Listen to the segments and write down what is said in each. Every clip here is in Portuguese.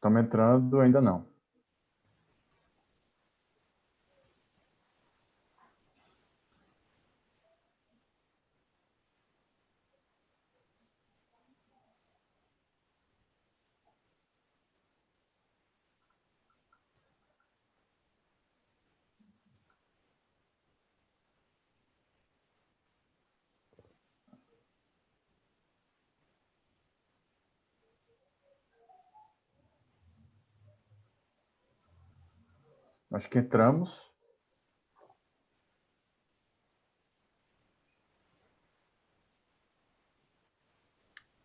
Estamos entrando, ainda não. Acho que entramos.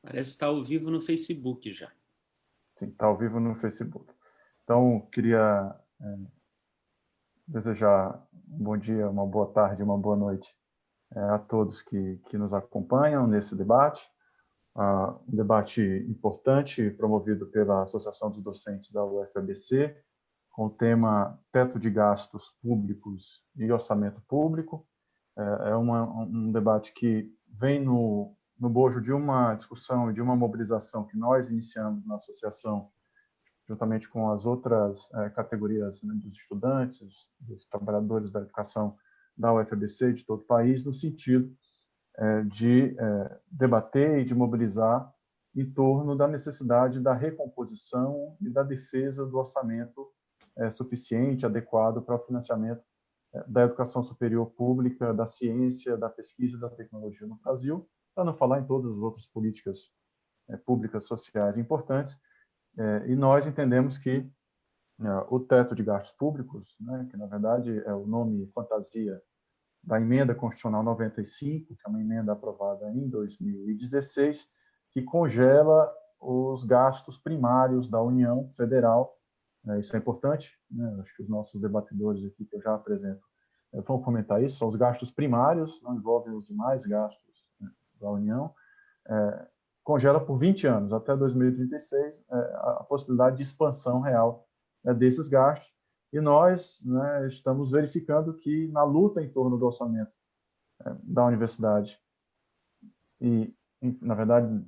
Parece estar ao vivo no Facebook já. Sim, está ao vivo no Facebook. Então, queria desejar um bom dia, uma boa tarde, uma boa noite a todos que nos acompanham nesse debate. Um debate importante promovido pela Associação dos Docentes da UFABC, com o tema Teto de Gastos Públicos e Orçamento Público. É um debate que vem no bojo de uma discussão e de uma mobilização que nós iniciamos na associação, juntamente com as outras categorias, né, dos estudantes, dos trabalhadores da educação da UFABC e de todo o país, no sentido de debater e de mobilizar em torno da necessidade da recomposição e da defesa do orçamento suficiente, adequado para o financiamento da educação superior pública, da ciência, da pesquisa e da tecnologia no Brasil, para não falar em todas as outras políticas públicas sociais importantes. E nós entendemos que o teto de gastos públicos, né, que na verdade é o nome fantasia da emenda constitucional 95, que é uma emenda aprovada em 2016, que congela os gastos primários da União Federal. Isso é importante, né? Acho que os nossos debatedores aqui, que eu já apresento, vão comentar isso. São os gastos primários, não envolvem os demais gastos, né, da União. Congela por 20 anos, até 2036, a possibilidade de expansão real desses gastos. E nós, né, estamos verificando que, na luta em torno do orçamento da universidade e, na verdade,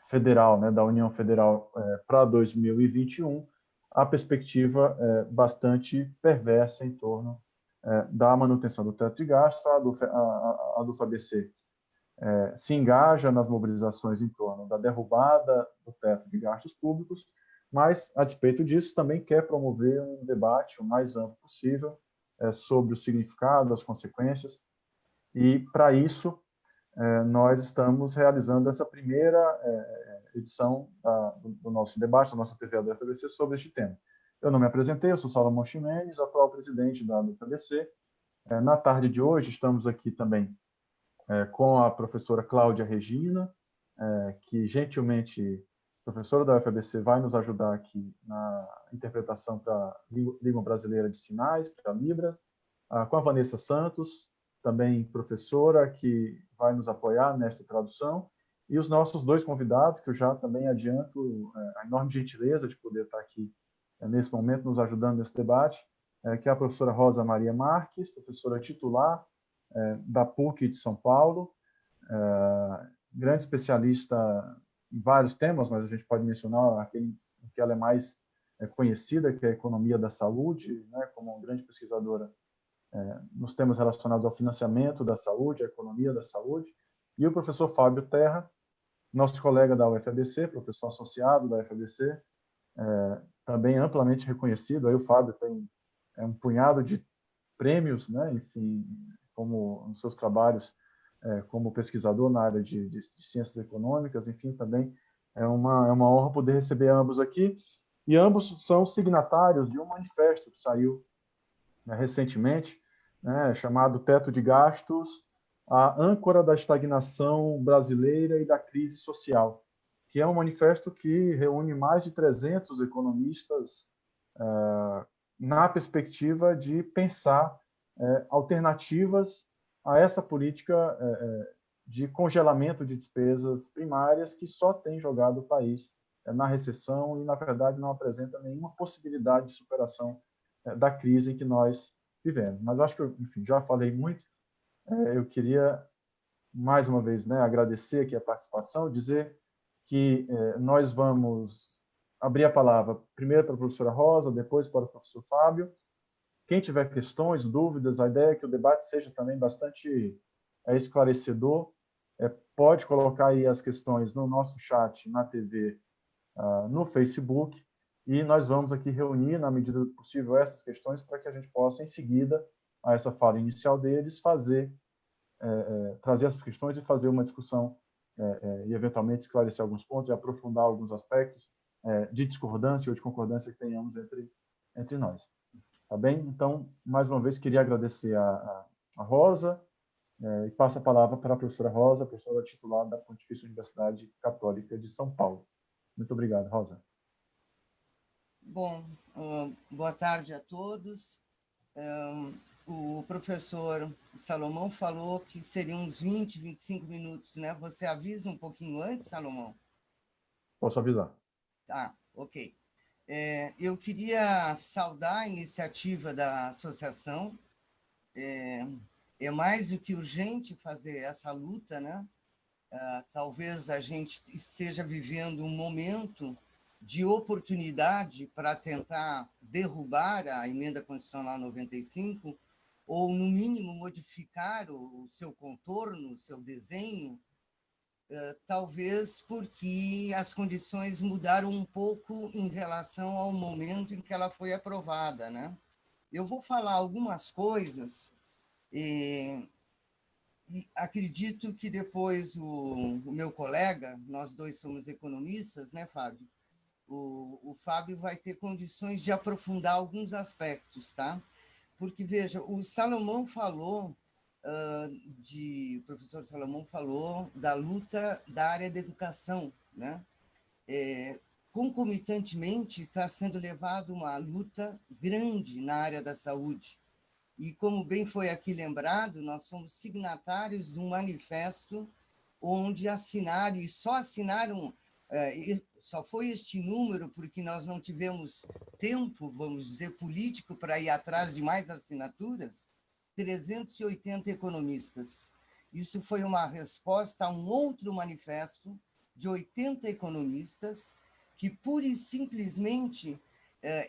federal, né, da União Federal para 2021, a perspectiva é bastante perversa em torno da manutenção do teto de gasto. A do FABC se engaja nas mobilizações em torno da derrubada do teto de gastos públicos, mas, a despeito disso, também quer promover um debate o mais amplo possível sobre o significado, as consequências, e, para isso, nós estamos realizando essa primeira edição do nosso debate, da nossa TV da UFABC, sobre este tema. Eu não me apresentei, eu sou Salomão Ximenes, atual presidente da UFABC. Na tarde de hoje, estamos aqui também com a professora Cláudia Regina, que gentilmente, professora da UFABC, vai nos ajudar aqui na interpretação para a língua brasileira de sinais, para Libras, com a Vanessa Santos, também professora, que vai nos apoiar nesta tradução, e os nossos dois convidados, que eu já também adianto a enorme gentileza de poder estar aqui nesse momento, nos ajudando nesse debate, que é a professora Rosa Maria Marques, professora titular da PUC de São Paulo, grande especialista em vários temas, mas a gente pode mencionar aquele em que ela é mais conhecida, que é a economia da saúde, né, como uma grande pesquisadora nos temas relacionados ao financiamento da saúde, à economia da saúde, e o professor Fábio Terra, nosso colega da UFABC, professor associado da UFABC, também amplamente reconhecido. Aí o Fábio tem um punhado de prêmios, né, enfim, como nos seus trabalhos como pesquisador na área de ciências econômicas, enfim, também é uma honra poder receber ambos aqui, e ambos são signatários de um manifesto que saiu recentemente, né, chamado Teto de Gastos, a âncora da estagnação brasileira e da crise social, que é um manifesto que reúne mais de 300 economistas na perspectiva de pensar alternativas a essa política de congelamento de despesas primárias que só tem jogado o país na recessão e, na verdade, não apresenta nenhuma possibilidade de superação da crise em que nós vivemos. Mas acho que, enfim, já falei muito. Eu queria, mais uma vez, né, agradecer aqui a participação, dizer que nós vamos abrir a palavra primeiro para a professora Rosa, depois para o professor Fábio. Quem tiver questões, dúvidas, a ideia é que o debate seja também bastante esclarecedor. Pode colocar aí as questões no nosso chat, na TV, no Facebook, e nós vamos aqui reunir, na medida do possível, essas questões para que a gente possa, em seguida, a essa fala inicial deles, trazer essas questões e fazer uma discussão e, eventualmente, esclarecer alguns pontos e aprofundar alguns aspectos de discordância ou de concordância que tenhamos entre nós. Tá bem? Então, mais uma vez, queria agradecer a Rosa e passo a palavra para a professora Rosa, professora titular da Pontifícia Universidade Católica de São Paulo. Muito obrigado, Rosa. Bom, boa tarde a todos. O professor Salomão falou que seriam uns 20, 25 minutos, né? Você avisa um pouquinho antes, Salomão? Posso avisar. Tá, ok. Eu queria saudar a iniciativa da associação. É mais do que urgente fazer essa luta, né? Talvez a gente esteja vivendo um momento de oportunidade para tentar derrubar a Emenda Constitucional 95, ou, no mínimo, modificar o seu contorno, o seu desenho, talvez porque as condições mudaram um pouco em relação ao momento em que ela foi aprovada, né? Eu vou falar algumas coisas e acredito que depois o meu colega, nós dois somos economistas, né, Fábio? O Fábio vai ter condições de aprofundar alguns aspectos, tá? Porque, veja, o Salomão falou, o professor Salomão falou da luta da área da educação, né? Concomitantemente, está sendo levada uma luta grande na área da saúde. E, como bem foi aqui lembrado, nós somos signatários de um manifesto onde assinaram, e só assinaram, só foi este número porque nós não tivemos tempo, vamos dizer, político para ir atrás de mais assinaturas, 380 economistas. Isso foi uma resposta a um outro manifesto de 80 economistas que, pura e simplesmente,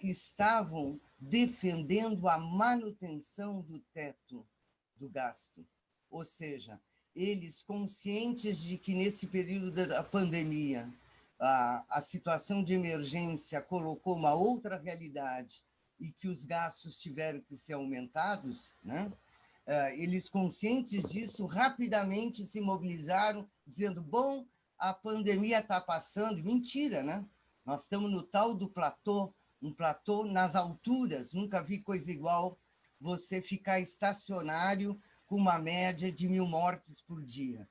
estavam defendendo a manutenção do teto do gasto. Ou seja, eles conscientes de que, nesse período da pandemia, a situação de emergência colocou uma outra realidade e que os gastos tiveram que ser aumentados, né? Eles, conscientes disso, rapidamente se mobilizaram, dizendo, bom, a pandemia está passando. Mentira, né? Nós estamos no tal do platô, um platô nas alturas, nunca vi coisa igual, você ficar estacionário com uma média de 1.000 mortes por dia.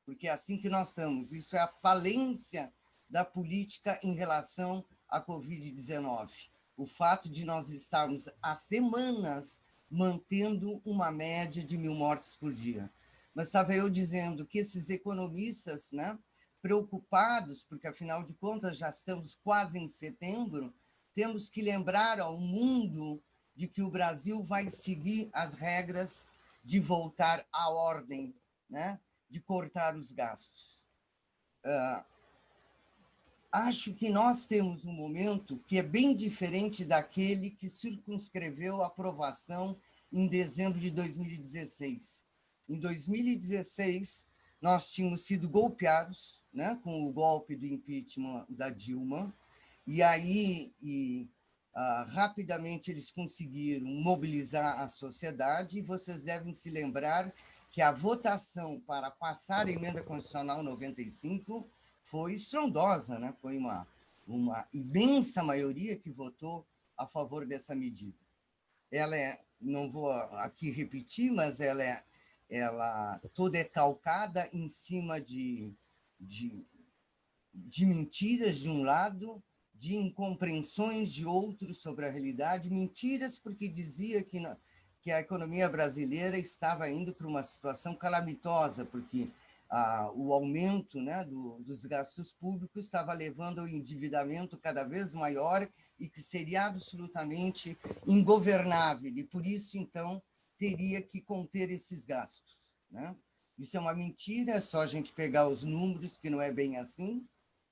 Porque é assim que nós estamos. Isso é a falência da política em relação à Covid-19. O fato de nós estarmos há semanas mantendo uma média de 1.000 mortes por dia. Mas estava eu dizendo que esses economistas, né, preocupados, porque, afinal de contas, já estamos quase em setembro, temos que lembrar ao mundo de que o Brasil vai seguir as regras de voltar à ordem, né, de cortar os gastos. Acho que nós temos um momento que é bem diferente daquele que circunscreveu a aprovação em dezembro de 2016. Em 2016, nós tínhamos sido golpeados, né, com o golpe do impeachment da Dilma, e aí rapidamente eles conseguiram mobilizar a sociedade, e vocês devem se lembrar que a votação para passar a Emenda Constitucional 95 foi estrondosa, né? Foi uma imensa maioria que votou a favor dessa medida. Ela não vou aqui repetir, mas ela toda é calcada em cima de mentiras de um lado, de incompreensões de outro sobre a realidade, mentiras porque dizia que a economia brasileira estava indo para uma situação calamitosa, porque o aumento, né, dos gastos públicos estava levando ao endividamento cada vez maior e que seria absolutamente ingovernável, e por isso, então, teria que conter esses gastos, né? Isso é uma mentira, é só a gente pegar os números, que não é bem assim,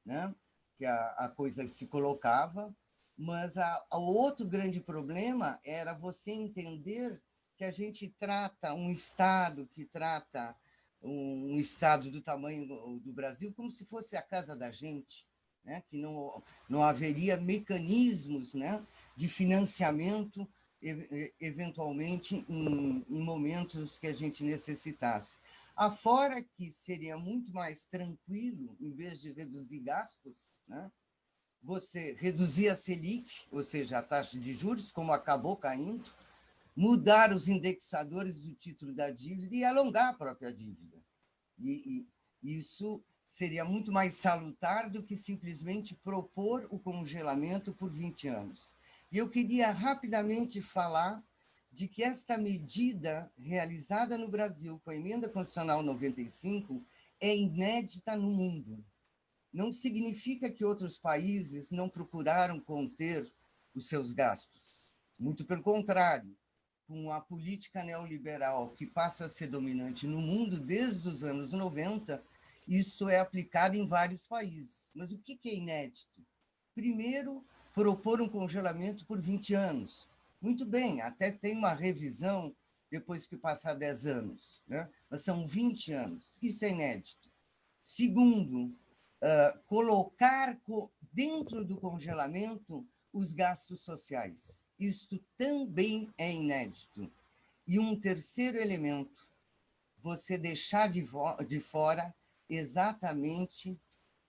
né? que a coisa se colocava, mas o outro grande problema era você entender que a gente trata um Estado que trata um Estado do tamanho do Brasil como se fosse a casa da gente, né? Que não haveria mecanismos, né, de financiamento, eventualmente, em momentos que a gente necessitasse. Afora que seria muito mais tranquilo, em vez de reduzir gastos, né, você reduzir a Selic, ou seja, a taxa de juros, como acabou caindo, mudar os indexadores do título da dívida e alongar a própria dívida. E isso seria muito mais salutar do que simplesmente propor o congelamento por 20 anos. E eu queria rapidamente falar de que esta medida realizada no Brasil com a Emenda Constitucional 95 é inédita no mundo. Não significa que outros países não procuraram conter os seus gastos. Muito pelo contrário, com a política neoliberal que passa a ser dominante no mundo desde os anos 90, isso é aplicado em vários países. Mas o que é inédito? Primeiro, propor um congelamento por 20 anos. Muito bem, até tem uma revisão depois que passar 10 anos, né? Mas são 20 anos. Isso é inédito. Segundo, colocar dentro do congelamento os gastos sociais. Isto também é inédito. E um terceiro elemento, você deixar de fora exatamente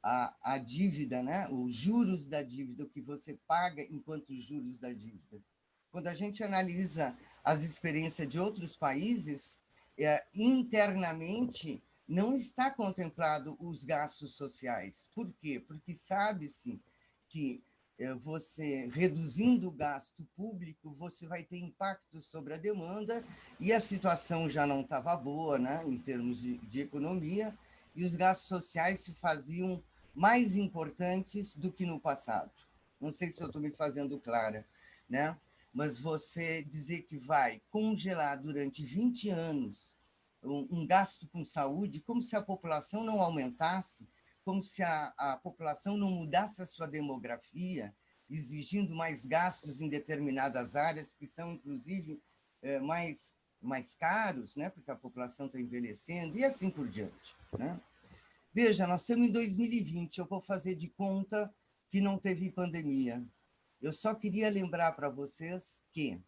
a dívida, né? Os juros da dívida, o que você paga enquanto juros da dívida. Quando a gente analisa as experiências de outros países, internamente não está contemplado os gastos sociais. Por quê? Porque sabe-se que você, reduzindo o gasto público, você vai ter impacto sobre a demanda, e a situação já não estava boa, né, em termos de economia, e os gastos sociais se faziam mais importantes do que no passado. Não sei se eu estou me fazendo clara, né? Mas você dizer que vai congelar durante 20 anos um gasto com saúde, como se a população não aumentasse, como se a população não mudasse a sua demografia, exigindo mais gastos em determinadas áreas, que são, inclusive, mais caros, né, porque a população está envelhecendo, e assim por diante, né? Veja, nós estamos em 2020, eu vou fazer de conta que não teve pandemia. Eu só queria lembrar para vocês que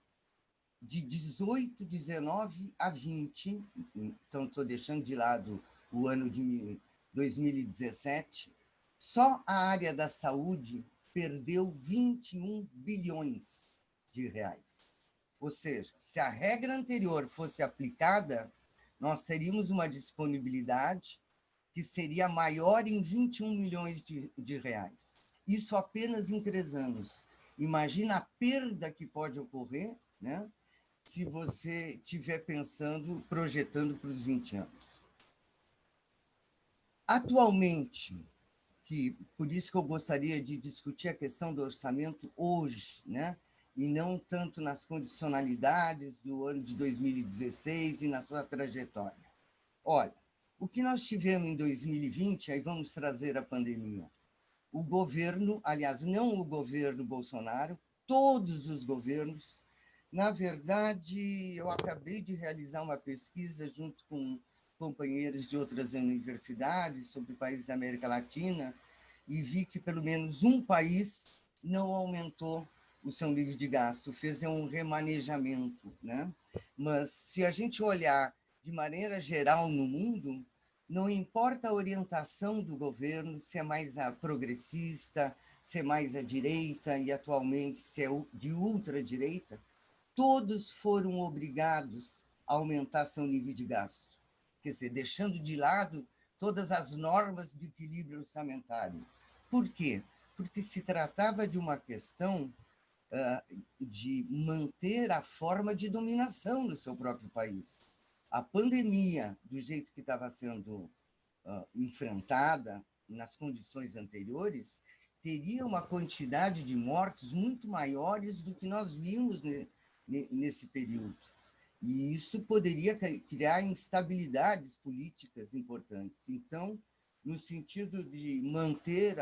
de 18, 19 a 20, então estou deixando de lado o ano de 2017, só a área da saúde perdeu 21 bilhões de reais. Ou seja, se a regra anterior fosse aplicada, nós teríamos uma disponibilidade que seria maior em 21 milhões de reais. Isso apenas em 3 anos. Imagina a perda que pode ocorrer, né, se você estiver pensando, projetando para os 20 anos. Atualmente, por isso que eu gostaria de discutir a questão do orçamento hoje, né, e não tanto nas condicionalidades do ano de 2016 e na sua trajetória. Olha, o que nós tivemos em 2020, aí vamos trazer a pandemia. O governo, aliás, não o governo Bolsonaro, todos os governos. Na verdade, eu acabei de realizar uma pesquisa junto com companheiros de outras universidades sobre países da América Latina e vi que pelo menos um país não aumentou o seu nível de gasto, fez um remanejamento, né? Mas se a gente olhar de maneira geral no mundo, não importa a orientação do governo, se é mais progressista, se é mais à direita e atualmente se é de ultradireita, todos foram obrigados a aumentar seu nível de gasto. Quer dizer, deixando de lado todas as normas do equilíbrio orçamentário. Por quê? Porque se tratava de uma questão de manter a forma de dominação do seu próprio país. A pandemia, do jeito que estava sendo enfrentada nas condições anteriores, teria uma quantidade de mortes muito maiores do que nós vimos nesse período. E isso poderia criar instabilidades políticas importantes. Então, no sentido de manter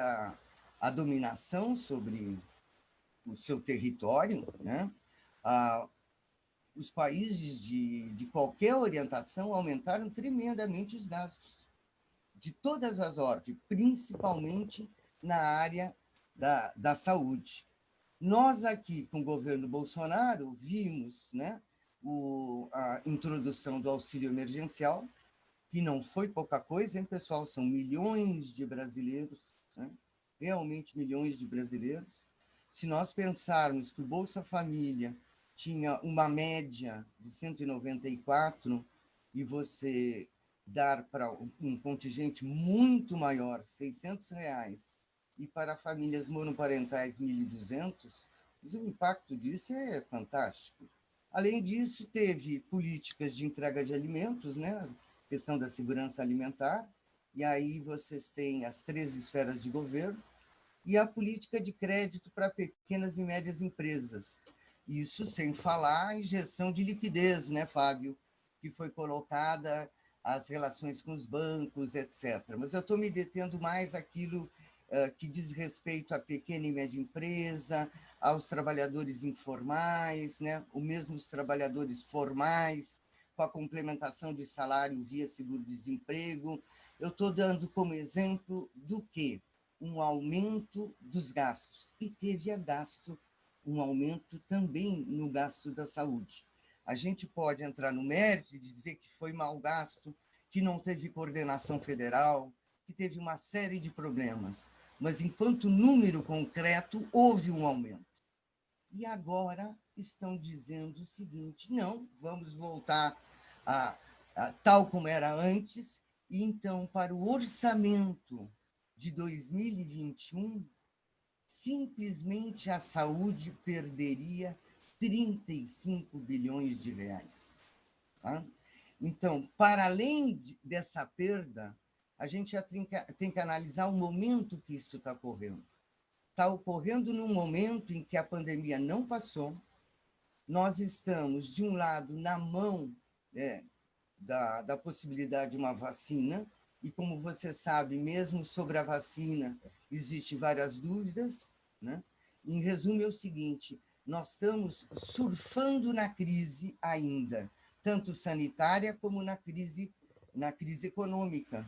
a dominação sobre o seu território, né? Os países de qualquer orientação aumentaram tremendamente os gastos, de todas as ordens, principalmente na área da saúde. Nós aqui, com o governo Bolsonaro, vimos, né, a introdução do auxílio emergencial, que não foi pouca coisa, hein, pessoal? São milhões de brasileiros, né? Realmente milhões de brasileiros. Se nós pensarmos que o Bolsa Família tinha uma média de 194 e você dar para um contingente muito maior, R$ 600, e para famílias monoparentais 1.200, o impacto disso é fantástico. Além disso, teve políticas de entrega de alimentos, né? A questão da segurança alimentar, e aí vocês têm as 3 esferas de governo, e a política de crédito para pequenas e médias empresas. Isso sem falar a injeção de liquidez, né, Fábio, que foi colocada, as relações com os bancos, etc. Mas eu estou me detendo mais aquilo que diz respeito à pequena e média empresa, aos trabalhadores informais, né, ou mesmo os trabalhadores formais, com a complementação de salário via seguro-desemprego. Eu estou dando como exemplo do quê? Um aumento dos gastos, e teve um aumento também no gasto da saúde. A gente pode entrar no mérito e dizer que foi mal gasto, que não teve coordenação federal, que teve uma série de problemas, mas enquanto número concreto, houve um aumento. E agora estão dizendo o seguinte: não, vamos voltar a tal como era antes, e então, para o orçamento de 2021, simplesmente a saúde perderia 35 bilhões de reais. Tá? Então, para além dessa perda, a gente já tem que analisar o momento que isso está ocorrendo. Está ocorrendo num momento em que a pandemia não passou, nós estamos, de um lado, na mão da possibilidade de uma vacina, e como você sabe, mesmo sobre a vacina, existem várias dúvidas, né? Em resumo, é o seguinte: nós estamos surfando na crise ainda, tanto sanitária como na crise econômica,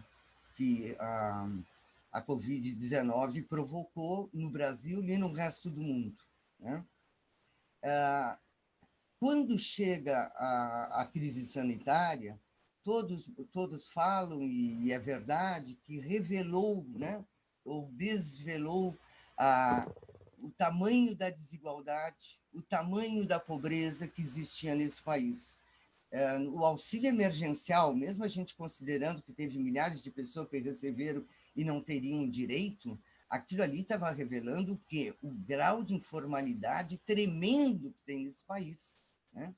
que a Covid-19 provocou no Brasil e no resto do mundo, né? Quando chega a crise sanitária, todos falam, e é verdade, que revelou, né, ou desvelou o tamanho da desigualdade, o tamanho da pobreza que existia nesse país. O auxílio emergencial, mesmo a gente considerando que teve milhares de pessoas que receberam e não teriam direito, aquilo ali estava revelando o quê? O grau de informalidade tremendo que tem nesse país, né?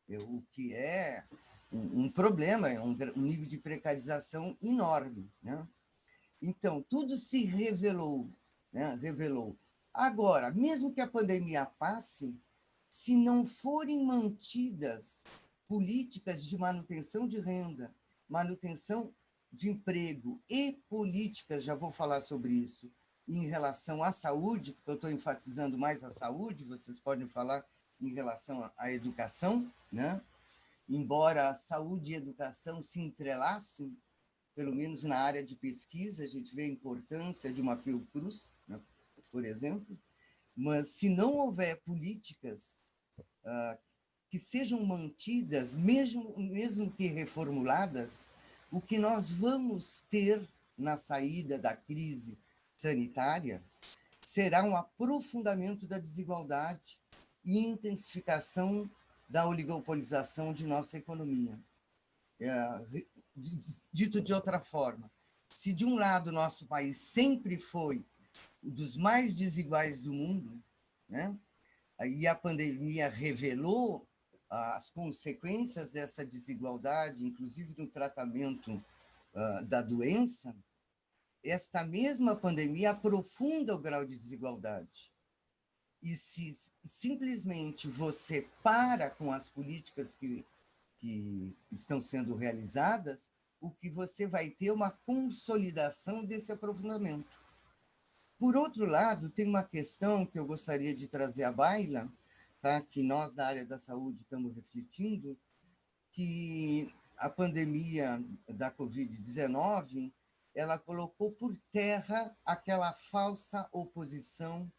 O que é um problema, é um nível de precarização enorme, né? Então, tudo se revelou, né? Revelou. Agora, mesmo que a pandemia passe, se não forem mantidas políticas de manutenção de renda, manutenção de emprego e políticas, já vou falar sobre isso, em relação à saúde, porque eu estou enfatizando mais a saúde, vocês podem falar em relação à educação, né? Embora a saúde e a educação se entrelacem, pelo menos na área de pesquisa, a gente vê a importância de uma Fiocruz, né, por exemplo, mas se não houver políticas que sejam mantidas, mesmo que reformuladas, o que nós vamos ter na saída da crise sanitária será um aprofundamento da desigualdade e intensificação da oligopolização de nossa economia. Dito de outra forma, se de um lado nosso país sempre foi um dos mais desiguais do mundo, né, e a pandemia revelou as consequências dessa desigualdade, inclusive no tratamento da doença, esta mesma pandemia aprofunda o grau de desigualdade. E se simplesmente você para com as políticas que estão sendo realizadas, o que você vai ter é uma consolidação desse aprofundamento. Por outro lado, tem uma questão que eu gostaria de trazer à baila, tá? Que nós, da área da saúde, estamos refletindo, que a pandemia da Covid-19 ela colocou por terra aquela falsa oposição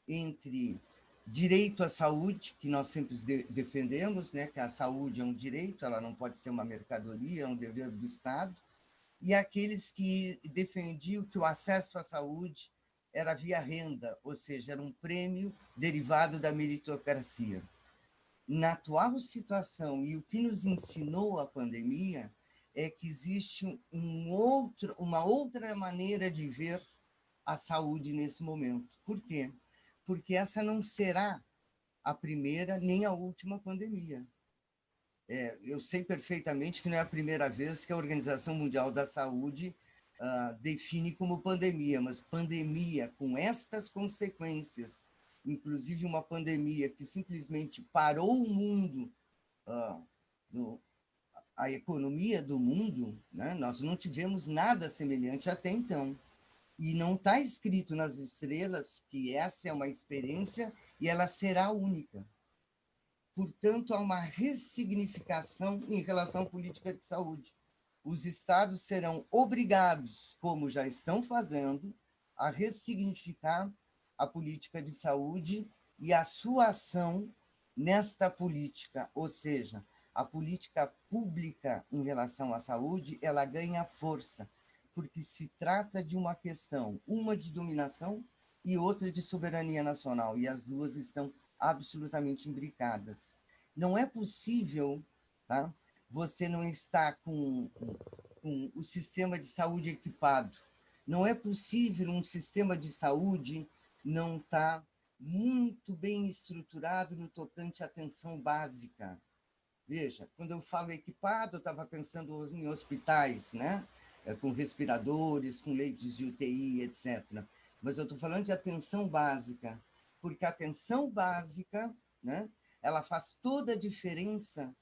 entre direito à saúde, que nós sempre defendemos, né, que a saúde é um direito, ela não pode ser uma mercadoria, é um dever do Estado, e aqueles que defendiam que o acesso à saúde era via renda, ou seja, era um prêmio derivado da meritocracia. Na atual situação, e o que nos ensinou a pandemia, é que existe uma outra maneira de ver a saúde nesse momento. Por quê? Porque essa não será a primeira nem a última pandemia. Eu sei perfeitamente que não é a primeira vez que a Organização Mundial da Saúde define como pandemia, mas pandemia com estas consequências, inclusive uma pandemia que simplesmente parou o mundo, a economia do mundo, né? Nós não tivemos nada semelhante até então. E não está escrito nas estrelas que essa é uma experiência e ela será única. Portanto, há uma ressignificação em relação à política de saúde. Os estados serão obrigados, como já estão fazendo, a ressignificar a política de saúde e a sua ação nesta política, ou seja, a política pública em relação à saúde, ela ganha força, porque se trata de uma questão, uma de dominação e outra de soberania nacional, e as duas estão absolutamente imbricadas. Não é possível, tá? Você não estar com o sistema de saúde equipado. Não é possível um sistema de saúde não estar muito bem estruturado no tocante à atenção básica. Veja, quando eu falo equipado, eu estava pensando em hospitais, né? Com respiradores, com leitos de UTI, etc. Mas eu estou falando de atenção básica, porque a atenção básica, né, ela faz toda a diferença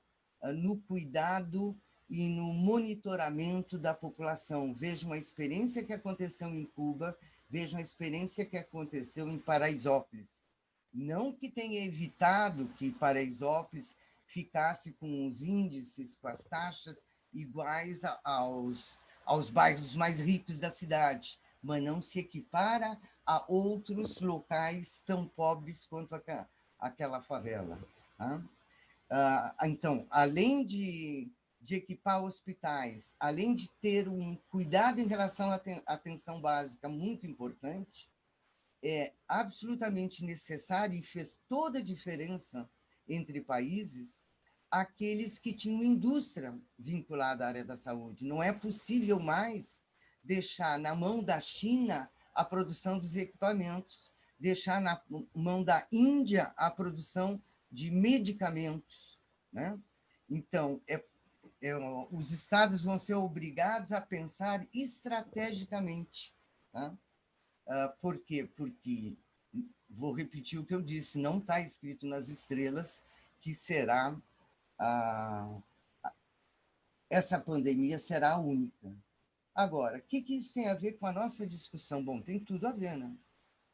no cuidado e no monitoramento da população. Vejam a experiência que aconteceu em Cuba, vejam a experiência que aconteceu em Paraisópolis. Não que tenha evitado que Paraisópolis ficasse com os índices, com as taxas iguais aos bairros mais ricos da cidade, mas não se equipara a outros locais tão pobres quanto aquela favela. Tá? Então, além de equipar hospitais, além de ter um cuidado em relação à atenção básica muito importante, é absolutamente necessário e fez toda a diferença entre países aqueles que tinham indústria vinculada à área da saúde. Não é possível mais deixar na mão da China a produção dos equipamentos, deixar na mão da Índia a produção de medicamentos, né? Então, os estados vão ser obrigados a pensar estrategicamente, tá? Por quê? Porque, vou repetir o que eu disse, não está escrito nas estrelas que será essa pandemia será a única. Agora, o que isso tem a ver com a nossa discussão? Bom, tem tudo a ver, né?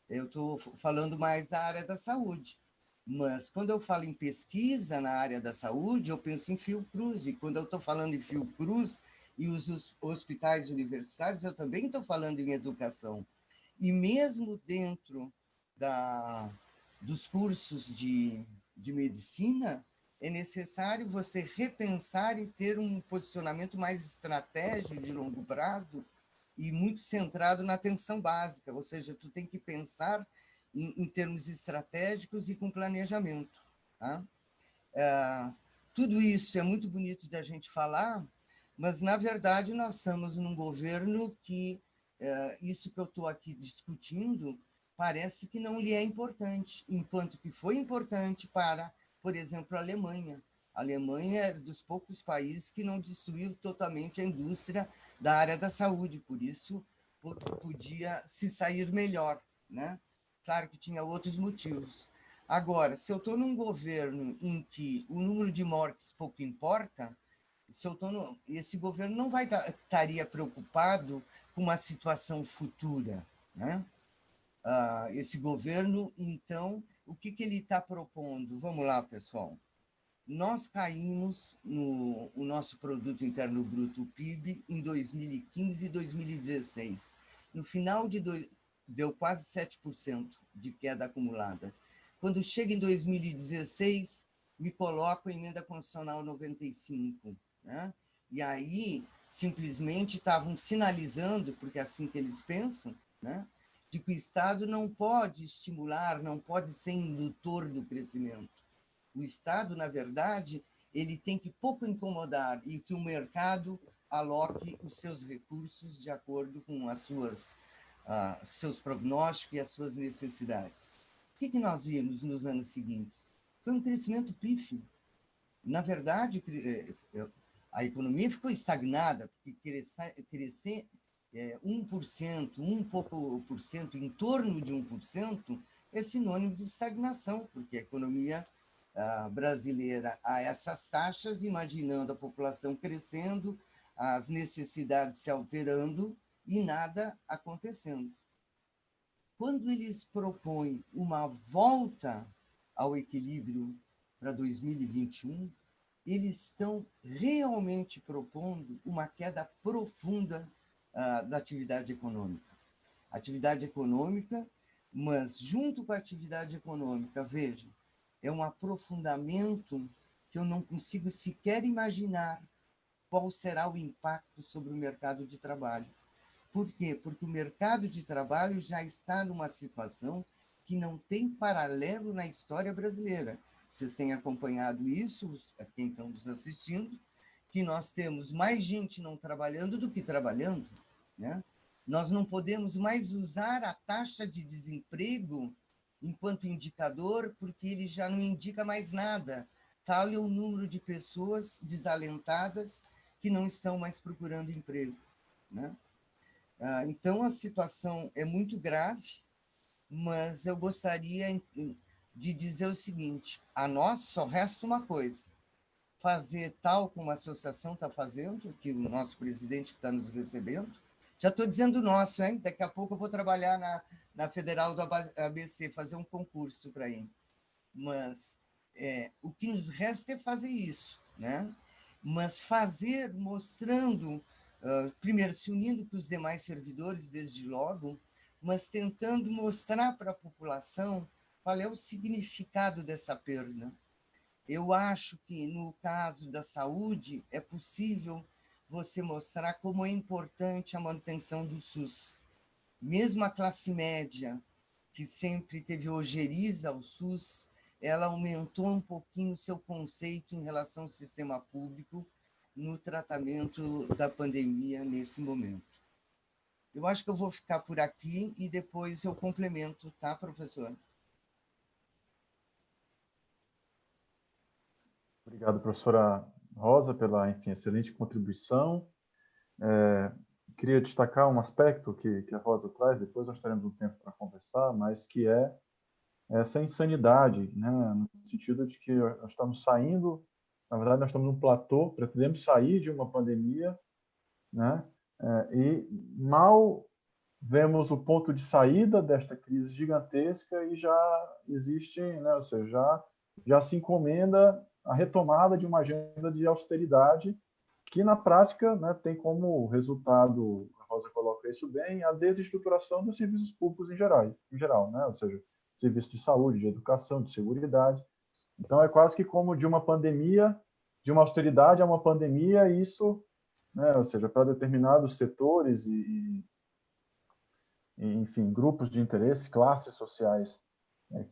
Eu estou falando mais da área da saúde, mas quando eu falo em pesquisa na área da saúde, eu penso em Fiocruz, e quando eu estou falando em Fiocruz e os hospitais universitários, eu também estou falando em educação. E mesmo dentro dos cursos de medicina, é necessário você repensar e ter um posicionamento mais estratégico de longo prazo e muito centrado na atenção básica, ou seja, tu tem que pensar em termos estratégicos e com planejamento. Tá? Tudo isso é muito bonito de a gente falar, mas, na verdade, nós estamos num governo que isso que eu estou aqui discutindo parece que não lhe é importante, enquanto que foi importante para, por exemplo, a Alemanha. A Alemanha é dos poucos países que não destruiu totalmente a indústria da área da saúde, por isso podia se sair melhor, né? Claro que tinha outros motivos. Agora, se eu estou num governo em que o número de mortes pouco importa, esse governo não estaria preocupado com uma situação futura, né? esse governo, então, o que ele está propondo? Vamos lá, pessoal. Nós caímos no o nosso Produto Interno Bruto, o PIB, em 2015 e 2016. No final deu quase 7% de queda acumulada. Quando chega em 2016, me coloco a emenda constitucional 95, né? E aí, simplesmente, estavam sinalizando, porque é assim que eles pensam, né? De que o Estado não pode estimular, não pode ser indutor do crescimento. O Estado, na verdade, ele tem que pouco incomodar e que o mercado aloque os seus recursos de acordo com seus prognósticos e as suas necessidades. O que nós vimos nos anos seguintes? Foi um crescimento pífio. Na verdade, a economia ficou estagnada, porque crescer 1%, pouco por cento, em torno de 1%, é sinônimo de estagnação, porque a economia brasileira a essas taxas, imaginando a população crescendo, as necessidades se alterando e nada acontecendo. Quando eles propõem uma volta ao equilíbrio para 2021, eles estão realmente propondo uma queda profunda da atividade econômica. Atividade econômica, mas junto com a atividade econômica, veja, é um aprofundamento que eu não consigo sequer imaginar qual será o impacto sobre o mercado de trabalho. Por quê? Porque o mercado de trabalho já está numa situação que não tem paralelo na história brasileira. Vocês têm acompanhado isso, quem estão nos assistindo, que nós temos mais gente não trabalhando do que trabalhando, né? Nós não podemos mais usar a taxa de desemprego enquanto indicador, porque ele já não indica mais nada. Tal é o número de pessoas desalentadas que não estão mais procurando emprego, né? Então, a situação é muito grave, mas eu gostaria de dizer o seguinte: a nós só resta uma coisa, fazer tal como a associação está fazendo, que o nosso presidente está nos recebendo. Já estou dizendo nosso, hein? Daqui a pouco eu vou trabalhar na Federal do ABC, fazer um concurso para ir. Mas o que nos resta é fazer isso, né? Mas fazer mostrando, primeiro, se unindo com os demais servidores, desde logo, mas tentando mostrar para a população qual é o significado dessa perda. Eu acho que, no caso da saúde, é possível você mostrar como é importante a manutenção do SUS. Mesmo a classe média, que sempre teve ojeriza ao SUS, ela aumentou um pouquinho o seu conceito em relação ao sistema público no tratamento da pandemia nesse momento. Eu acho que eu vou ficar por aqui e depois eu complemento, tá, professor? Obrigado, professora Rosa, pela, enfim, excelente contribuição. Queria destacar um aspecto que a Rosa traz, depois nós teremos um tempo para conversar, mas que é essa insanidade, né, no sentido de que nós estamos saindo, na verdade, nós estamos num platô, pretendemos sair de uma pandemia, né, e mal vemos o ponto de saída desta crise gigantesca e já existe, né, ou seja, já se encomenda a retomada de uma agenda de austeridade que, na prática, né, tem como resultado, a Rosa coloca isso bem, a desestruturação dos serviços públicos em geral, né, ou seja, serviços de saúde, de educação, de seguridade. Então, é quase que como de uma pandemia, de uma austeridade a uma pandemia, e isso, né, ou seja, para determinados setores enfim, grupos de interesse, classes sociais.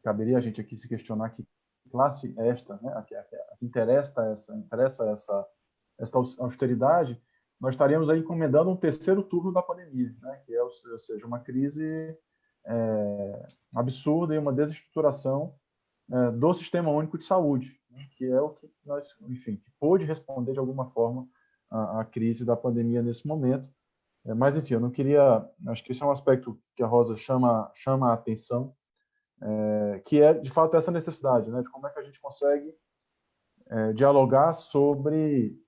Caberia a gente aqui se questionar que classe é esta, né, a que interessa essa austeridade, nós estaríamos aí encomendando um terceiro turno da pandemia, né, que é, ou seja, uma crise absurda e uma desestruturação do Sistema Único de Saúde, né, que é o que nós, enfim, que pôde responder de alguma forma à crise da pandemia nesse momento. Mas, enfim, eu não queria... Acho que esse é um aspecto que a Rosa chama a atenção, que é, de fato, essa necessidade, né, de como é que a gente consegue dialogar sobre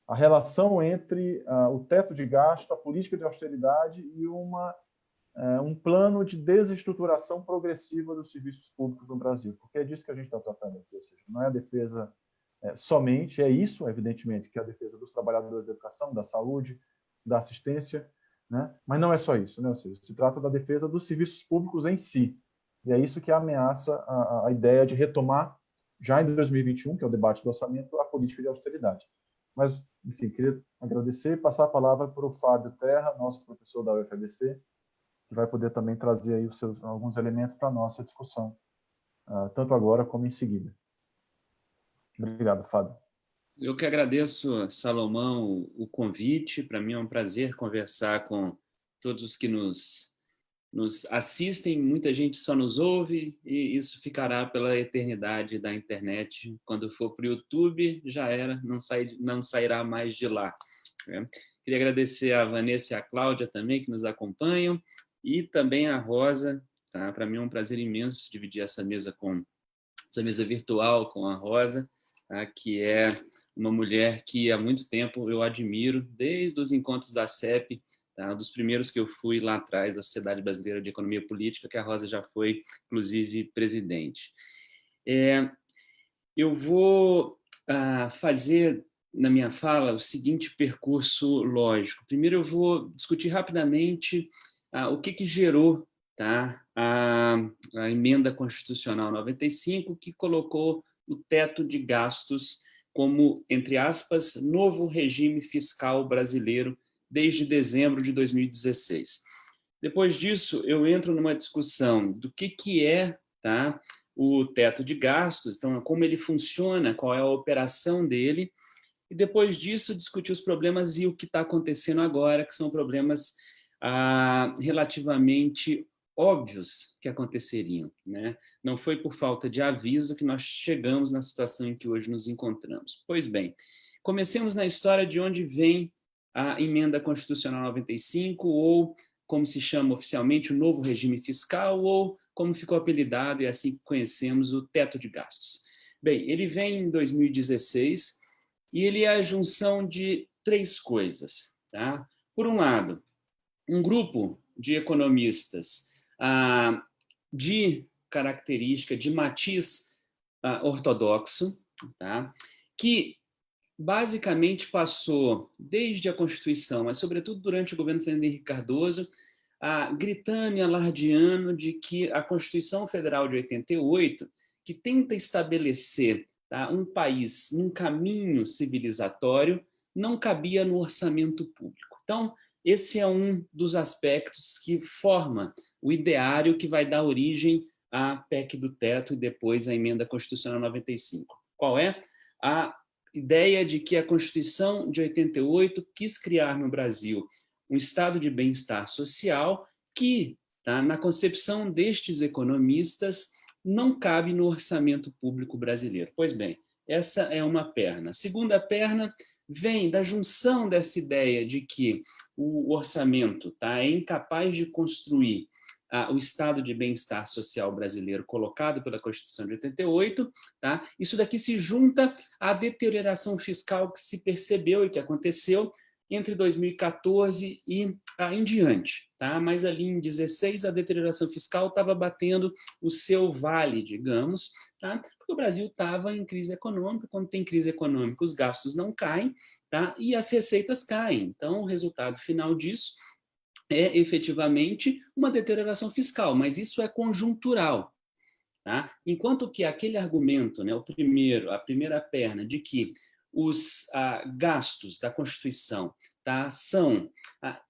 a relação entre o teto de gasto, a política de austeridade e um plano de desestruturação progressiva dos serviços públicos no Brasil, porque é disso que a gente está tratando aqui, ou seja, não é a defesa somente, é isso, evidentemente, que é a defesa dos trabalhadores da educação, da saúde, da assistência, né? Mas não é só isso, né? Ou seja, se trata da defesa dos serviços públicos em si, e é isso que ameaça a ideia de retomar, já em 2021, que é o debate do orçamento, a política de austeridade. Mas, enfim, queria agradecer e passar a palavra para o Fábio Terra, nosso professor da UFABC, que vai poder também trazer aí alguns elementos para a nossa discussão, tanto agora como em seguida. Obrigado, Fábio. Eu que agradeço, Salomão, o convite. Para mim é um prazer conversar com todos os que nos assistem. Muita gente só nos ouve e isso ficará pela eternidade da internet. Quando for para o YouTube, já era, não sairá mais de lá. Né? Queria agradecer a Vanessa e a Cláudia também, que nos acompanham, e também a Rosa. Tá? Para mim é um prazer imenso dividir essa mesa virtual com a Rosa, tá? Que é uma mulher que há muito tempo eu admiro, desde os encontros da CEP, tá? Um dos primeiros que eu fui lá atrás, da Sociedade Brasileira de Economia Política, que a Rosa já foi, inclusive, presidente. Eu vou fazer, na minha fala, o seguinte percurso lógico. Primeiro eu vou discutir rapidamente o que gerou, tá, a emenda constitucional 95, que colocou o teto de gastos como, entre aspas, novo regime fiscal brasileiro desde dezembro de 2016. Depois disso, eu entro numa discussão do que é, tá, o teto de gastos, então, como ele funciona, qual é a operação dele, e depois disso discutir os problemas e o que está acontecendo agora, que são problemas relativamente óbvios que aconteceriam, né? Não foi por falta de aviso que nós chegamos na situação em que hoje nos encontramos. Pois bem, comecemos na história de onde vem a Emenda Constitucional 95, ou como se chama oficialmente, o novo regime fiscal, ou como ficou apelidado, e assim que conhecemos, o teto de gastos. Bem, ele vem em 2016 e ele é a junção de três coisas. Tá? Por um lado, um grupo de economistas de característica, de matiz ortodoxo, tá? Que basicamente passou, desde a Constituição, mas sobretudo durante o governo Fernando Henrique Cardoso, gritando e alardeando de que a Constituição Federal de 88, que tenta estabelecer, tá, um país num caminho civilizatório, não cabia no orçamento público. Então, esse é um dos aspectos que forma o ideário que vai dar origem à PEC do teto e depois à Emenda Constitucional 95. Qual é? A ideia de que a Constituição de 88 quis criar no Brasil um estado de bem-estar social que, tá, na concepção destes economistas, não cabe no orçamento público brasileiro. Pois bem, essa é uma perna. A segunda perna vem da junção dessa ideia de que o orçamento, tá, é incapaz de construir o estado de bem-estar social brasileiro colocado pela Constituição de 88, tá? Isso daqui se junta à deterioração fiscal que se percebeu e que aconteceu entre 2014 e em diante, tá? Mas ali em 2016 a deterioração fiscal estava batendo o seu vale, digamos, tá? Porque o Brasil estava em crise econômica. Quando tem crise econômica, os gastos não caem, tá? E as receitas caem. Então, o resultado final disso é efetivamente uma deterioração fiscal, mas isso é conjuntural. Tá? Enquanto que aquele argumento, né, a primeira perna, de que os gastos da Constituição, tá, são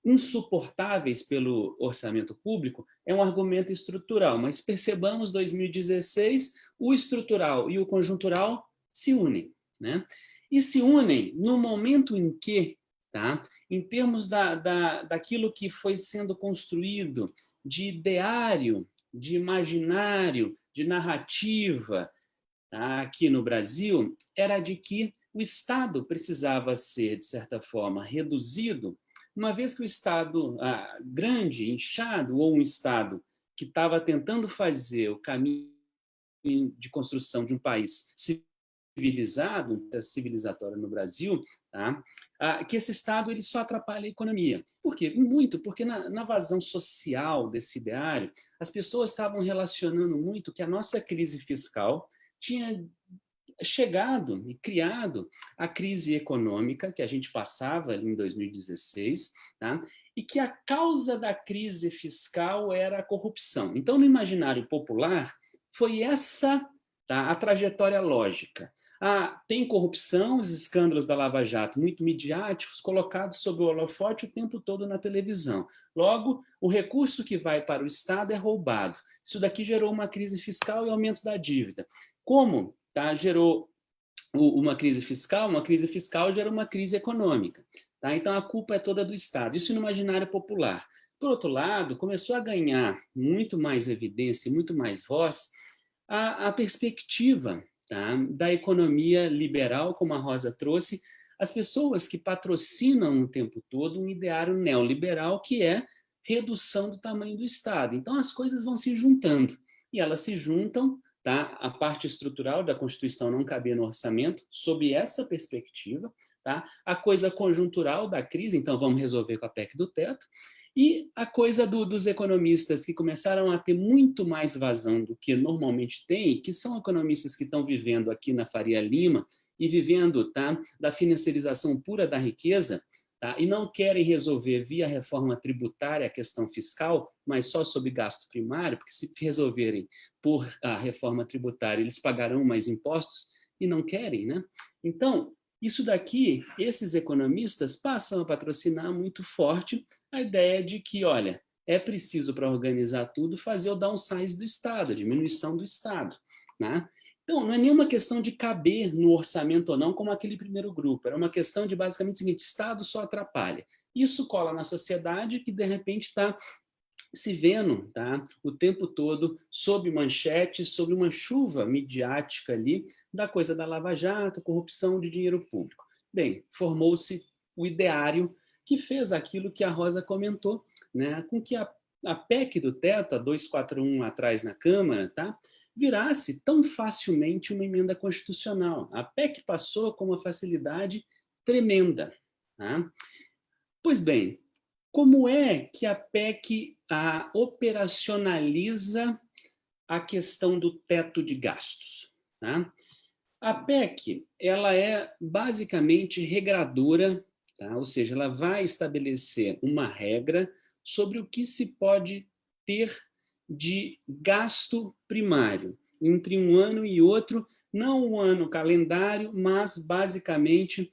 insuportáveis pelo orçamento público, é um argumento estrutural, mas percebamos, 2016, o estrutural e o conjuntural se unem. Né? E se unem no momento em que, tá, em termos daquilo que foi sendo construído de ideário, de imaginário, de narrativa, tá, aqui no Brasil, era de que o Estado precisava ser, de certa forma, reduzido, uma vez que o Estado grande, inchado, ou um Estado que estava tentando fazer o caminho de construção de um país civilizado, um processo civilizatório no Brasil, tá? Que esse Estado ele só atrapalha a economia. Por quê? Muito, porque na vazão social desse ideário, as pessoas estavam relacionando muito que a nossa crise fiscal tinha chegado e criado a crise econômica que a gente passava ali em 2016, tá? E que a causa da crise fiscal era a corrupção. Então, no imaginário popular, foi essa, tá, a trajetória lógica. Tem corrupção, os escândalos da Lava Jato, muito midiáticos, colocados sob o holofote o tempo todo na televisão. Logo, o recurso que vai para o Estado é roubado. Isso daqui gerou uma crise fiscal e aumento da dívida. Como, tá, gerou uma crise fiscal gera uma crise econômica. Tá? Então, a culpa é toda do Estado. Isso no imaginário popular. Por outro lado, começou a ganhar muito mais evidência e muito mais voz a perspectiva, tá, da economia liberal, como a Rosa trouxe, as pessoas que patrocinam o tempo todo um ideário neoliberal que é redução do tamanho do Estado. Então, as coisas vão se juntando, e elas se juntam, tá, a parte estrutural da Constituição não cabia no orçamento, sob essa perspectiva, tá, a coisa conjuntural da crise, então vamos resolver com a PEC do teto, e a coisa dos economistas que começaram a ter muito mais vazão do que normalmente tem, que são economistas que estão vivendo aqui na Faria Lima e vivendo, tá, da financiarização pura da riqueza, tá, e não querem resolver via reforma tributária a questão fiscal, mas só sobre gasto primário, porque se resolverem por a reforma tributária, eles pagarão mais impostos e não querem, né? Então, isso daqui, esses economistas passam a patrocinar muito forte a ideia de que, olha, é preciso para organizar tudo fazer o downsize do Estado, a diminuição do Estado, né? Então, não é nenhuma questão de caber no orçamento ou não, como aquele primeiro grupo. Era uma questão de basicamente o seguinte: Estado só atrapalha. Isso cola na sociedade que, de repente, está se vendo, tá, o tempo todo sob manchetes, sob uma chuva midiática ali da coisa da Lava Jato, corrupção de dinheiro público. Bem, formou-se o ideário que fez aquilo que a Rosa comentou, né, com que a PEC do teto, a 241 atrás na Câmara, tá, virasse tão facilmente uma emenda constitucional. A PEC passou com uma facilidade tremenda. Tá? Pois bem, como é que a PEC operacionaliza a questão do teto de gastos? Tá? A PEC ela é basicamente regradora, tá? Ou seja, ela vai estabelecer uma regra sobre o que se pode ter de gasto primário entre um ano e outro, não o ano calendário, mas basicamente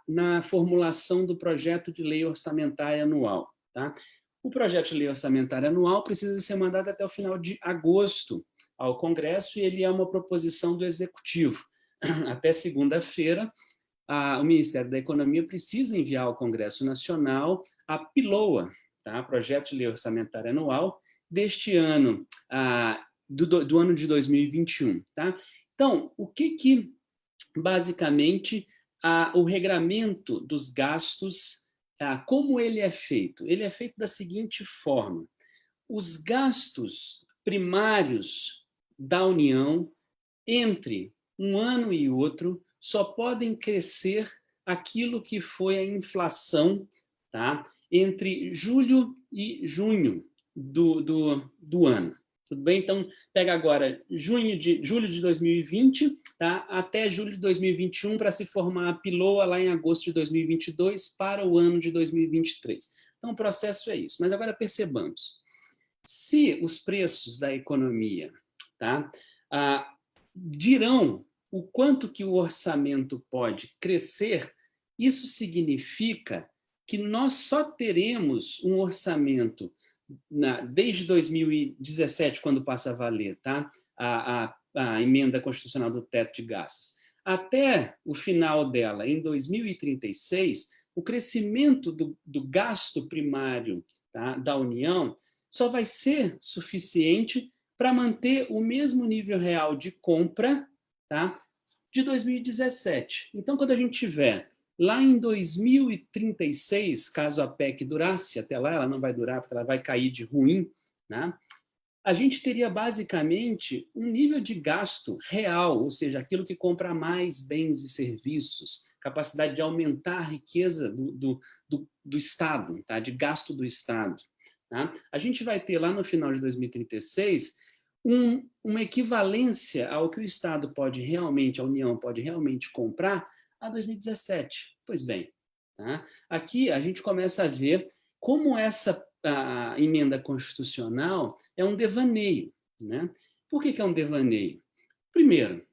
na formulação do projeto de lei orçamentária anual. Tá? O projeto de lei orçamentária anual precisa ser mandado até o final de agosto ao Congresso e ele é uma proposição do Executivo. Até segunda-feira, o Ministério da Economia precisa enviar ao Congresso Nacional a PILOA, tá? Projeto de Lei Orçamentária Anual, deste ano, do ano de 2021. Tá? Então, o que basicamente, o regramento dos gastos, como ele é feito? Ele é feito da seguinte forma: os gastos primários da União, entre um ano e outro, só podem crescer aquilo que foi a inflação, tá? Entre julho e junho do ano. Tudo bem? Então, pega agora julho de 2020, tá? Até julho de 2021 para se formar a PILOA lá em agosto de 2022 para o ano de 2023. Então, o processo é isso. Mas agora percebamos. Se os preços da economia, tá, dirão o quanto que o orçamento pode crescer, isso significa que nós só teremos um orçamento desde 2017, quando passa a valer, tá, a emenda constitucional do teto de gastos, até o final dela, em 2036, o crescimento do gasto primário, tá, da União só vai ser suficiente para manter o mesmo nível real de compra, tá, de 2017. Então, quando a gente tiver lá em 2036, caso a PEC durasse, até lá ela não vai durar, porque ela vai cair de ruim, né? a gente teria basicamente um nível de gasto real, ou seja, aquilo que compra mais bens e serviços, capacidade de aumentar a riqueza do Estado, tá? De gasto do Estado. Tá? A gente vai ter lá no final de 2036 uma equivalência ao que o Estado pode realmente, a União pode realmente comprar a 2017. Pois bem, tá? Aqui a gente começa a ver como essa a emenda constitucional é um devaneio. Né? Por que é um devaneio? Primeiro,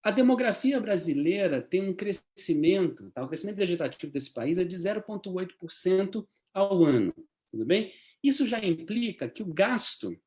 a demografia brasileira tem um crescimento, tá? O crescimento vegetativo desse país é de 0,8% ao ano. Tudo bem? Isso já implica que o gasto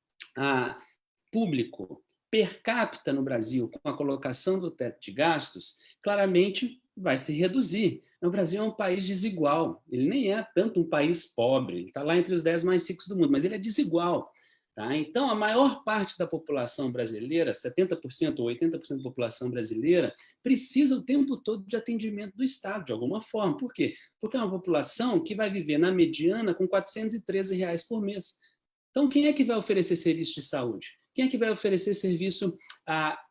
público per capita no Brasil, com a colocação do teto de gastos, claramente vai se reduzir. O Brasil é um país desigual. Ele nem é tanto um país pobre, ele está lá entre os 10 mais ricos do mundo, mas ele é desigual. Tá? Então, a maior parte da população brasileira, 70% ou 80% da população brasileira, precisa o tempo todo de atendimento do Estado, de alguma forma. Por quê? Porque é uma população que vai viver na mediana com R$ 413 por mês. Então, quem é que vai oferecer serviço de saúde? Quem é que vai oferecer serviço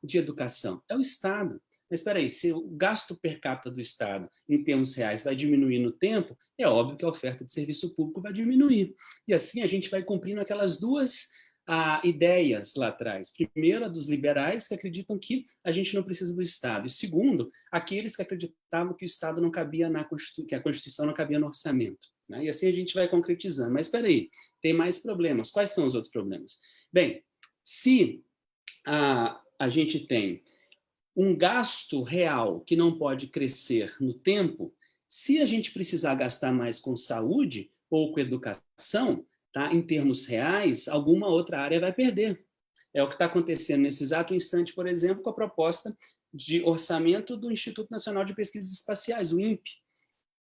de educação? É o Estado. Mas espera aí, se o gasto per capita do Estado, em termos reais, vai diminuir no tempo, é óbvio que a oferta de serviço público vai diminuir. E assim a gente vai cumprindo aquelas duas ideias lá atrás. Primeiro, a dos liberais, que acreditam que a gente não precisa do Estado. E segundo, aqueles que acreditavam que o Estado não cabia que a Constituição não cabia no orçamento. Né? E assim a gente vai concretizando. Mas espera aí, tem mais problemas. Quais são os outros problemas? Bem, se a gente tem um gasto real que não pode crescer no tempo, se a gente precisar gastar mais com saúde ou com educação, tá, em termos reais, alguma outra área vai perder. É o que está acontecendo nesse exato instante, por exemplo, com a proposta de orçamento do Instituto Nacional de Pesquisas Espaciais, o INPE.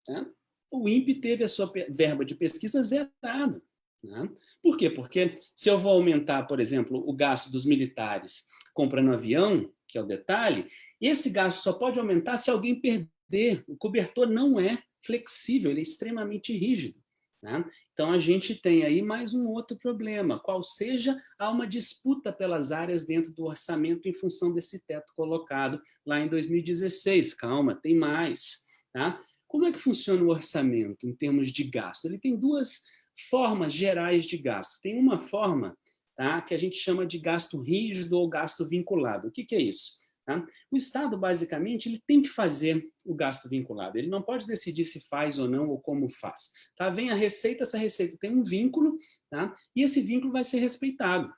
Tá? O INPE teve a sua verba de pesquisa zerada. Né? Por quê? Porque se eu vou aumentar, por exemplo, o gasto dos militares comprando avião, que é o detalhe, esse gasto só pode aumentar se alguém perder. O cobertor não é flexível, ele é extremamente rígido. Né? Então, a gente tem aí mais um outro problema, qual seja, há uma disputa pelas áreas dentro do orçamento em função desse teto colocado lá em 2016. Calma, tem mais. Tá? Como é que funciona o orçamento em termos de gasto? Ele tem duas formas gerais de gasto. Tem uma forma, tá, que a gente chama de gasto rígido ou gasto vinculado. O que é isso? Tá? O Estado, basicamente, ele tem que fazer o gasto vinculado. Ele não pode decidir se faz ou não, ou como faz. Tá? Vem a receita, essa receita tem um vínculo, tá? E esse vínculo vai ser respeitado.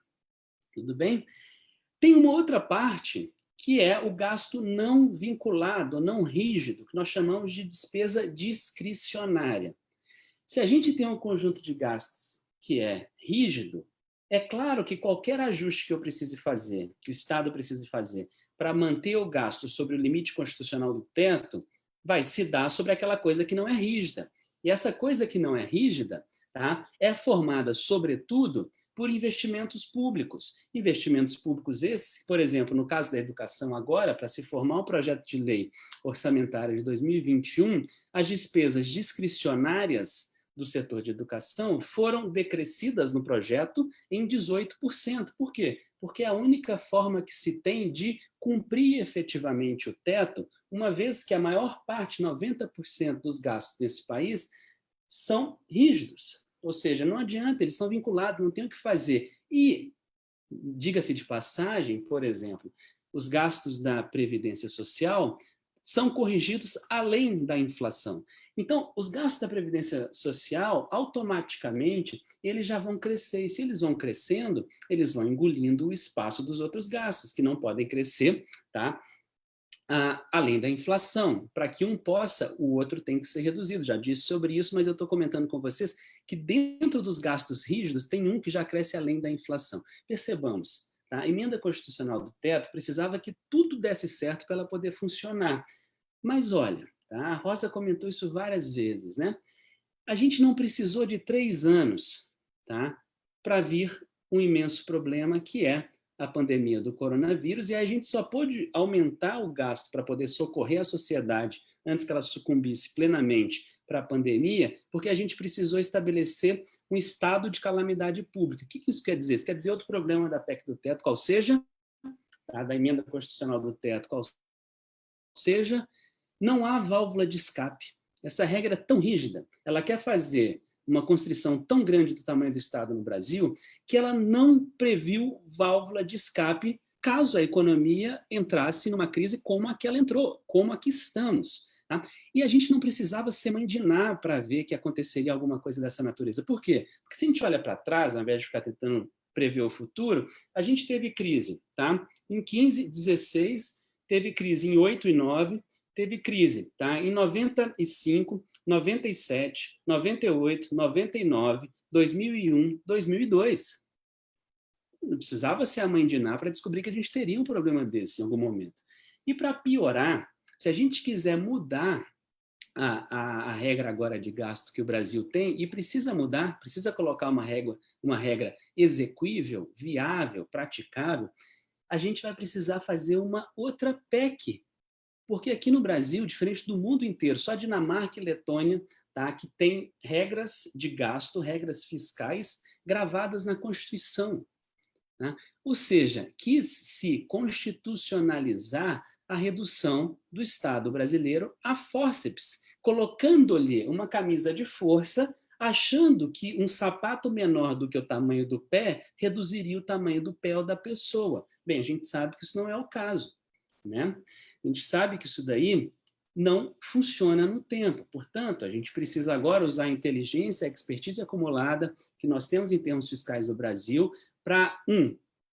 Tudo bem? Tem uma outra parte, que é o gasto não vinculado, não rígido, que nós chamamos de despesa discricionária. Se a gente tem um conjunto de gastos que é rígido, é claro que qualquer ajuste que eu precise fazer, que o Estado precise fazer, para manter o gasto sobre o limite constitucional do teto, vai se dar sobre aquela coisa que não é rígida. E essa coisa que não é rígida, tá, é formada, sobretudo, por investimentos públicos. Investimentos públicos esses, por exemplo, no caso da educação agora, para se formar um projeto de lei orçamentária de 2021, as despesas discricionárias do setor de educação foram decrescidas no projeto em 18%. Por quê? Porque é a única forma que se tem de cumprir efetivamente o teto, uma vez que a maior parte, 90% dos gastos nesse país, são rígidos. Ou seja, não adianta, eles são vinculados, não tem o que fazer. E, diga-se de passagem, por exemplo, os gastos da Previdência Social são corrigidos além da inflação. Então, os gastos da Previdência Social, automaticamente, eles já vão crescer. E se eles vão crescendo, eles vão engolindo o espaço dos outros gastos, que não podem crescer, tá? Além da inflação. Para que um possa, o outro tem que ser reduzido. Já disse sobre isso, mas eu estou comentando com vocês que dentro dos gastos rígidos tem um que já cresce além da inflação. Percebamos, tá? A emenda constitucional do teto precisava que tudo desse certo para ela poder funcionar. Mas olha, tá? A Rosa comentou isso várias vezes, né? A gente não precisou de 3 anos, tá, para vir um imenso problema que é a pandemia do coronavírus, e a gente só pôde aumentar o gasto para poder socorrer a sociedade antes que ela sucumbisse plenamente para a pandemia, porque a gente precisou estabelecer um estado de calamidade pública. O que isso quer dizer? Isso quer dizer outro problema da PEC do teto, qual seja, tá, da emenda constitucional do teto, qual seja, não há válvula de escape. Essa regra é tão rígida, ela quer fazer uma constrição tão grande do tamanho do Estado no Brasil, que ela não previu válvula de escape caso a economia entrasse numa crise como a que ela entrou, como a que estamos. Tá? E a gente não precisava se mandinar para ver que aconteceria alguma coisa dessa natureza. Por quê? Porque se a gente olha para trás, ao invés de ficar tentando prever o futuro, a gente teve crise. Tá? Em 15, 16, teve crise em 8 e 9, teve crise, tá? Em 95, 97, 98, 99, 2001, 2002. Não precisava ser a mãe de Ná para descobrir que a gente teria um problema desse em algum momento. E para piorar, se a gente quiser mudar a regra agora de gasto que o Brasil tem, e precisa mudar, precisa colocar uma regra execuível, viável, praticável, a gente vai precisar fazer uma outra PEC. Porque aqui no Brasil, diferente do mundo inteiro, só a Dinamarca e Letônia, tá, que tem regras de gasto, regras fiscais gravadas na Constituição. Tá? Ou seja, quis se constitucionalizar a redução do Estado brasileiro a fórceps, colocando-lhe uma camisa de força, achando que um sapato menor do que o tamanho do pé reduziria o tamanho do pé ou da pessoa. Bem, a gente sabe que isso não é o caso, né? A gente sabe que isso daí não funciona no tempo. Portanto, a gente precisa agora usar a inteligência, a expertise acumulada que nós temos em termos fiscais do Brasil para,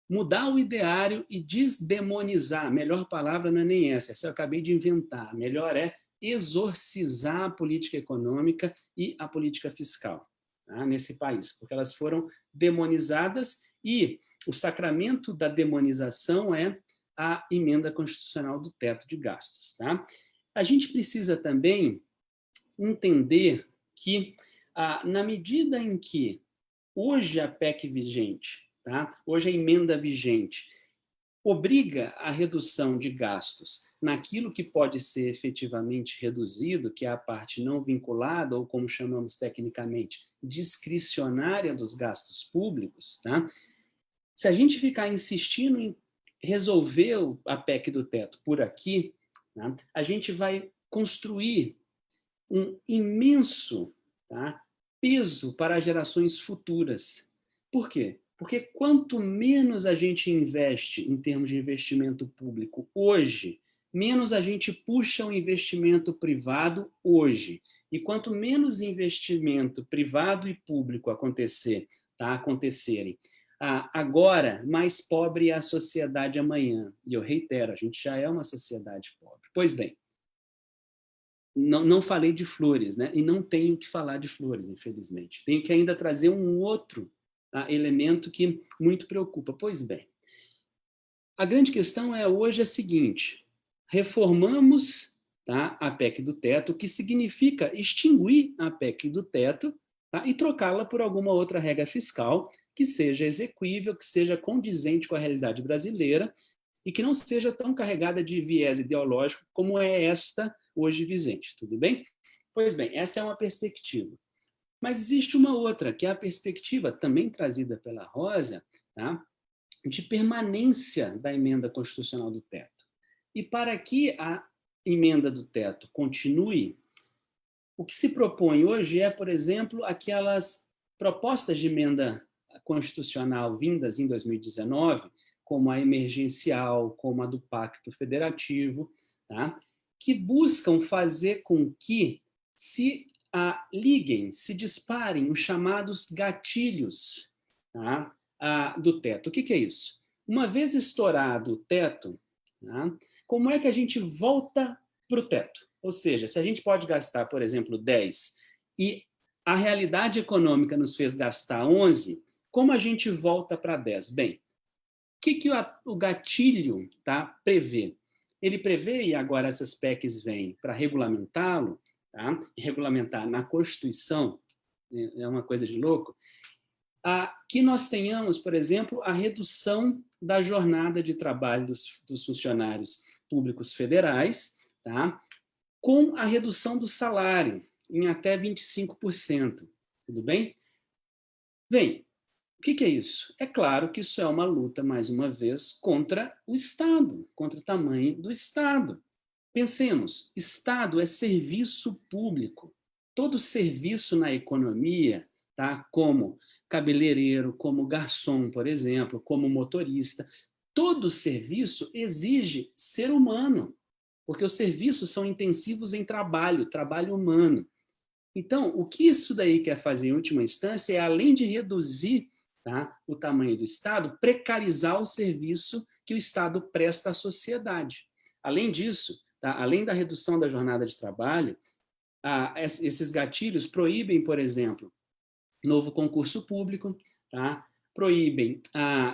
mudar o ideário e desdemonizar. A melhor palavra não é nem essa eu acabei de inventar. A melhor é exorcizar a política econômica e a política fiscal, tá, nesse país, porque elas foram demonizadas e o sacramento da demonização é a emenda constitucional do teto de gastos. Tá? A gente precisa também entender que, na medida em que hoje a PEC vigente, tá? Hoje a emenda vigente, obriga a redução de gastos naquilo que pode ser efetivamente reduzido, que é a parte não vinculada, ou como chamamos tecnicamente, discricionária dos gastos públicos, tá? Se a gente ficar insistindo em resolver a PEC do teto por aqui, tá, a gente vai construir um imenso, tá, peso para as gerações futuras. Por quê? Porque quanto menos a gente investe em termos de investimento público hoje, menos a gente puxa o investimento privado hoje. E quanto menos investimento privado e público acontecerem, agora, mais pobre é a sociedade amanhã. E eu reitero, a gente já é uma sociedade pobre. Pois bem, não falei de flores, né? E não tenho que falar de flores, infelizmente. Tenho que ainda trazer um outro elemento que muito preocupa. Pois bem, a grande questão hoje é a seguinte: reformamos, tá, a PEC do teto, o que significa extinguir a PEC do teto, tá, e trocá-la por alguma outra regra fiscal que seja execuível, que seja condizente com a realidade brasileira e que não seja tão carregada de viés ideológico como é esta hoje vigente. Tudo bem? Pois bem, essa é uma perspectiva. Mas existe uma outra, que é a perspectiva, também trazida pela Rosa, tá, de permanência da emenda constitucional do teto. E para que a emenda do teto continue, o que se propõe hoje por exemplo, aquelas propostas de emenda constitucional vindas em 2019, como a emergencial, como a do Pacto Federativo, tá, que buscam fazer com que se liguem, se disparem os chamados gatilhos, tá, do teto. O que é isso? Uma vez estourado o teto, tá, como é que a gente volta para o teto? Ou seja, se a gente pode gastar, por exemplo, 10 e a realidade econômica nos fez gastar 11, como a gente volta para 10? Bem, o que o gatilho, tá, prevê? Ele prevê, e agora essas PECs vêm para regulamentá-lo, tá, regulamentar na Constituição, é uma coisa de louco, que nós tenhamos, por exemplo, a redução da jornada de trabalho dos funcionários públicos federais, tá? Com a redução do salário em até 25%. Tudo bem? Bem, o que é isso? É claro que isso é uma luta, mais uma vez, contra o Estado, contra o tamanho do Estado. Pensemos, Estado é serviço público. Todo serviço na economia, tá? Como cabeleireiro, como garçom, por exemplo, como motorista, todo serviço exige ser humano, porque os serviços são intensivos em trabalho, trabalho humano. Então, o que isso daí quer fazer em última instância é, além de reduzir, tá, o tamanho do Estado, precarizar o serviço que o Estado presta à sociedade. Além disso, tá, além da redução da jornada de trabalho, esses gatilhos proíbem, por exemplo, novo concurso público, tá? Proíbem,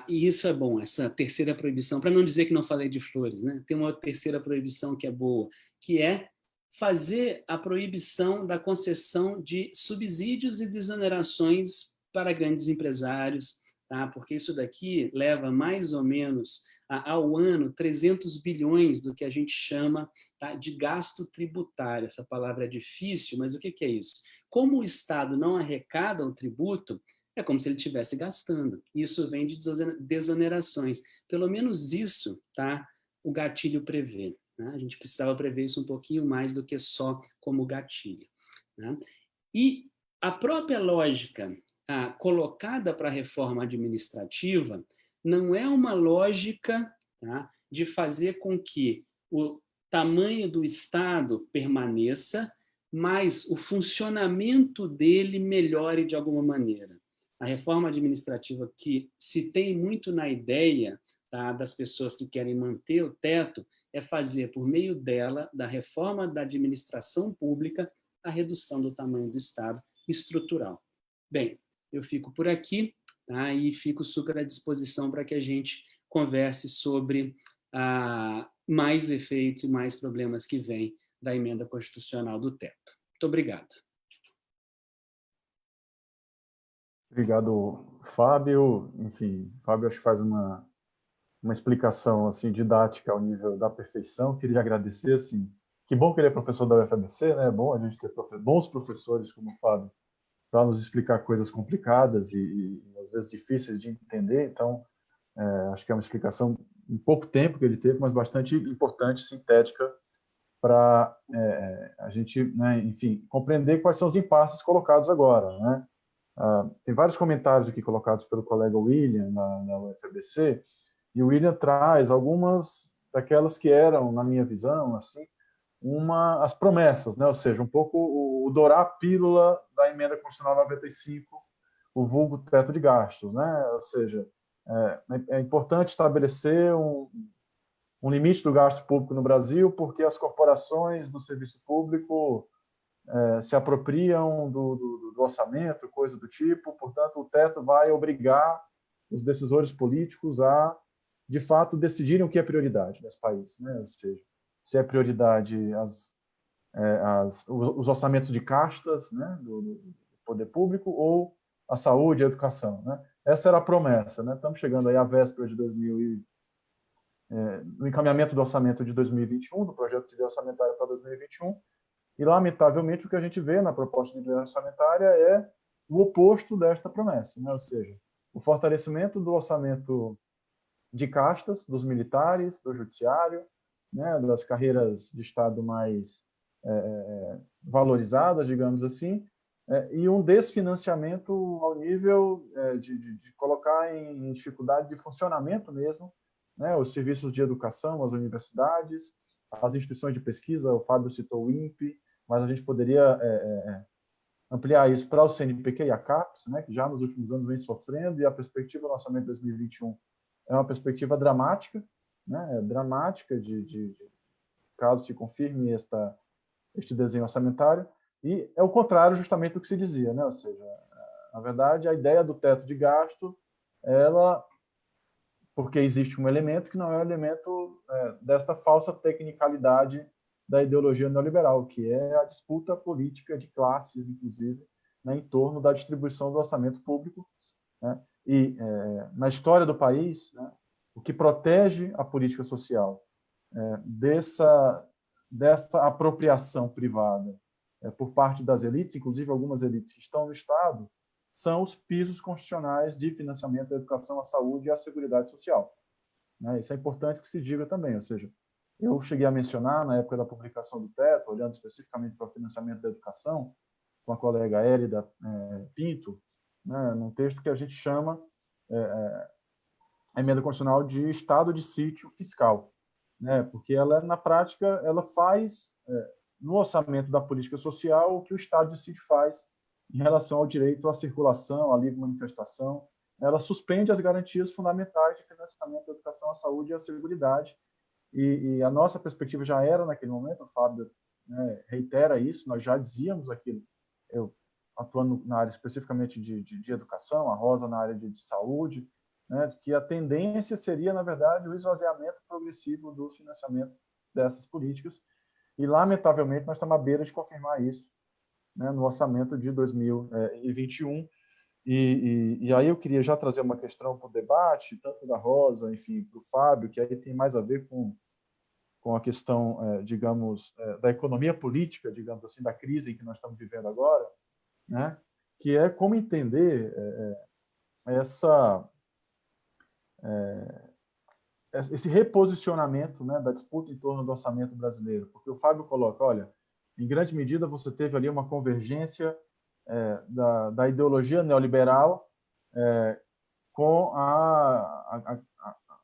e isso é bom, essa terceira proibição, para não dizer que não falei de flores, né? Tem uma terceira proibição que é boa, que é fazer a proibição da concessão de subsídios e desonerações para grandes empresários, tá? Porque isso daqui leva mais ou menos ao ano 300 bilhões do que a gente chama, tá, de gasto tributário. Essa palavra é difícil, mas o que é isso? Como o Estado não arrecada o tributo, é como se ele estivesse gastando. Isso vem de desonerações. Pelo menos isso, tá, o gatilho prevê. Né? A gente precisava prever isso um pouquinho mais do que só como gatilho. Né? E a própria lógica colocada para a reforma administrativa não é uma lógica, tá, de fazer com que o tamanho do Estado permaneça, mas o funcionamento dele melhore de alguma maneira. A reforma administrativa que se tem muito na ideia, tá, das pessoas que querem manter o teto é fazer, por meio dela, da reforma da administração pública, a redução do tamanho do Estado estrutural. Bem, eu fico por aqui, tá, e fico super à disposição para que a gente converse sobre mais efeitos e mais problemas que vêm da emenda constitucional do teto. Muito obrigado. Obrigado, Fábio. Enfim, Fábio acho que faz uma explicação assim didática ao nível da perfeição. Queria agradecer, assim, que bom que ele é professor da UFABC, né? É bom a gente ter bons professores como o Fábio para nos explicar coisas complicadas e às vezes difíceis de entender. Então, acho que é uma explicação em pouco tempo que ele teve, mas bastante importante, sintética, para a gente, né, enfim, compreender quais são os impasses colocados agora, né? Tem vários comentários aqui colocados pelo colega William na UFABC, e o William traz algumas daquelas que eram, na minha visão, assim, as promessas, né? Ou seja, um pouco o dourar a pílula da emenda constitucional 95, o vulgo teto de gastos, né? Ou seja, é importante estabelecer um limite do gasto público no Brasil, porque as corporações do serviço público se apropriam do orçamento, coisa do tipo, portanto, o teto vai obrigar os decisores políticos a, de fato, decidirem o que é prioridade nesse país, né? Ou seja, se é prioridade os orçamentos de castas, né, do poder público, ou a saúde e a educação, né? Essa era a promessa, né? Estamos chegando aí à véspera de no encaminhamento do orçamento de 2021, do projeto de lei orçamentária para 2021, e, lamentavelmente, o que a gente vê na proposta de lei orçamentária é o oposto desta promessa, né? Ou seja, o fortalecimento do orçamento de castas, dos militares, do judiciário, né, das carreiras de Estado mais valorizadas, digamos assim, e um desfinanciamento ao nível de colocar em dificuldade de funcionamento mesmo, né, os serviços de educação, as universidades, as instituições de pesquisa. O Fábio citou o INPE, mas a gente poderia ampliar isso para o CNPq e a CAPES, né, que já nos últimos anos vem sofrendo, e a perspectiva do orçamento de 2021 é uma perspectiva dramática, né, dramática de caso se confirme este desenho orçamentário, e é o contrário justamente do que se dizia, né? Ou seja, na verdade, a ideia do teto de gasto, porque existe um elemento que não é um elemento desta falsa tecnicalidade da ideologia neoliberal, que é a disputa política de classes, inclusive, né, em torno da distribuição do orçamento público, né? E na história do país, né, o que protege a política social dessa apropriação privada por parte das elites, inclusive algumas elites que estão no Estado, são os pisos constitucionais de financiamento da educação, à saúde e à seguridade social, né? Isso é importante que se diga também, ou seja, eu cheguei a mencionar, na época da publicação do teto, olhando especificamente para o financiamento da educação, com a colega Hélida Pinto, né, num texto que a gente chama a emenda constitucional de estado de sítio fiscal, né, porque ela, na prática, ela faz, no orçamento da política social, o que o estado de sítio faz em relação ao direito à circulação, à livre manifestação. Ela suspende as garantias fundamentais de financiamento da educação, à saúde e à seguridade. E a nossa perspectiva já era, naquele momento, o Fábio, né, reitera isso, nós já dizíamos aquilo, eu atuando na área especificamente de educação, a Rosa na área de saúde, né, que a tendência seria, na verdade, o esvaziamento progressivo do financiamento dessas políticas. E, lamentavelmente, nós estamos à beira de confirmar isso, né, no orçamento de 2021. E aí eu queria já trazer uma questão para o debate, tanto da Rosa, enfim, para o Fábio, que aí tem mais a ver com a questão, digamos, da economia política, digamos assim, da crise que nós estamos vivendo agora, né? Que é como entender esse reposicionamento, né, da disputa em torno do orçamento brasileiro. Porque o Fábio coloca, olha, em grande medida você teve ali uma convergência da ideologia neoliberal com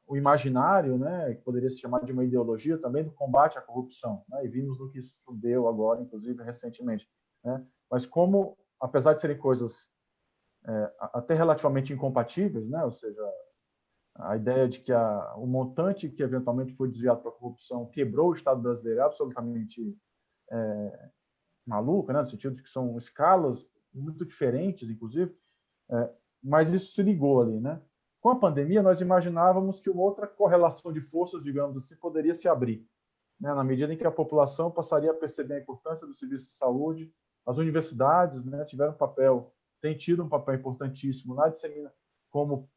o imaginário, né, que poderia se chamar de uma ideologia também do combate à corrupção, né, e vimos no que isso deu agora, inclusive recentemente, né, mas como, apesar de serem coisas até relativamente incompatíveis, né, ou seja, a ideia de que o montante que eventualmente foi desviado para a corrupção quebrou o Estado brasileiro é absolutamente maluca, né, no sentido de que são escalas muito diferentes, inclusive, mas isso se ligou ali, né? Com a pandemia, nós imaginávamos que uma outra correlação de forças, digamos assim, poderia se abrir, né? Na medida em que a população passaria a perceber a importância do serviço de saúde, as universidades, né, têm tido um papel importantíssimo na disseminação, como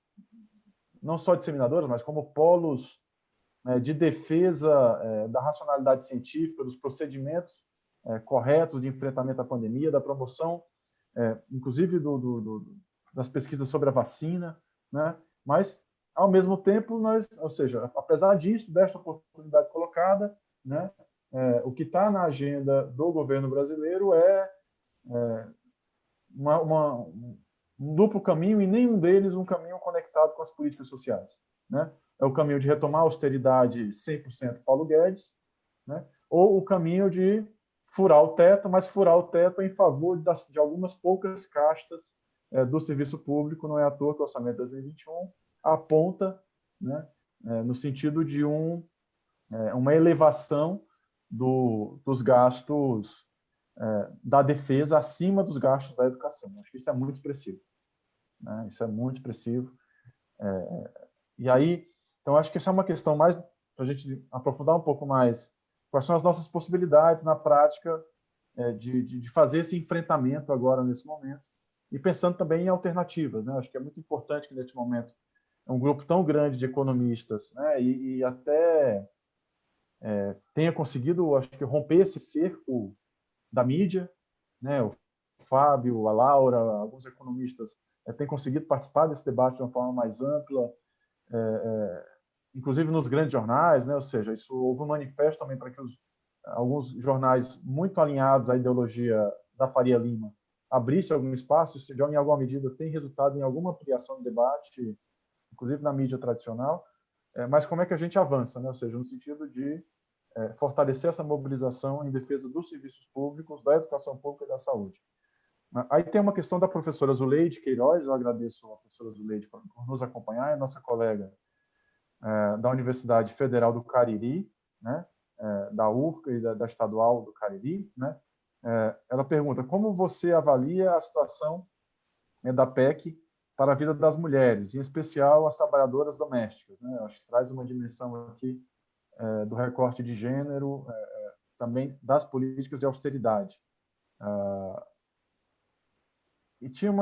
não só disseminadoras, mas como polos de defesa da racionalidade científica, dos procedimentos corretos de enfrentamento à pandemia, da promoção, inclusive das pesquisas sobre a vacina, né? Mas, ao mesmo tempo, ou seja, apesar disso, desta oportunidade colocada, né, o que está na agenda do governo brasileiro é um duplo caminho, e nenhum deles um caminho conectado com as políticas sociais, né? É o caminho de retomar a austeridade 100% Paulo Guedes, né? Ou o caminho de furar o teto, mas furar o teto em favor de algumas poucas castas do serviço público. Não é à toa que o orçamento de 2021 aponta, né, no sentido de uma elevação dos gastos da defesa acima dos gastos da educação. Acho que isso é muito expressivo, né? Isso é muito expressivo. E aí, então, acho que essa é uma questão mais para a gente aprofundar um pouco mais quais são as nossas possibilidades na prática de fazer esse enfrentamento agora, nesse momento, e pensando também em alternativas, né? Acho que é muito importante que, nesse momento, é um grupo tão grande de economistas, né, e até tenha conseguido, acho que, romper esse cerco da mídia, né? O Fábio, a Laura, alguns economistas têm conseguido participar desse debate de uma forma mais ampla, inclusive nos grandes jornais, né? Ou seja, isso houve um manifesto também para que alguns jornais muito alinhados à ideologia da Faria Lima abrissem algum espaço. Isso já, em alguma medida, tem resultado em alguma ampliação do debate, inclusive na mídia tradicional. Mas como é que a gente avança, né? Ou seja, no sentido de fortalecer essa mobilização em defesa dos serviços públicos, da educação pública e da saúde. Aí tem uma questão da professora Zuleide Queiroz. Eu agradeço a professora Zuleide por nos acompanhar, é nossa colega da Universidade Federal do Cariri, né, da URCA e da Estadual do Cariri, né. Ela pergunta: como você avalia a situação da PEC para a vida das mulheres, em especial as trabalhadoras domésticas, né? Acho que traz uma dimensão aqui do recorte de gênero, também das políticas de austeridade. E tinha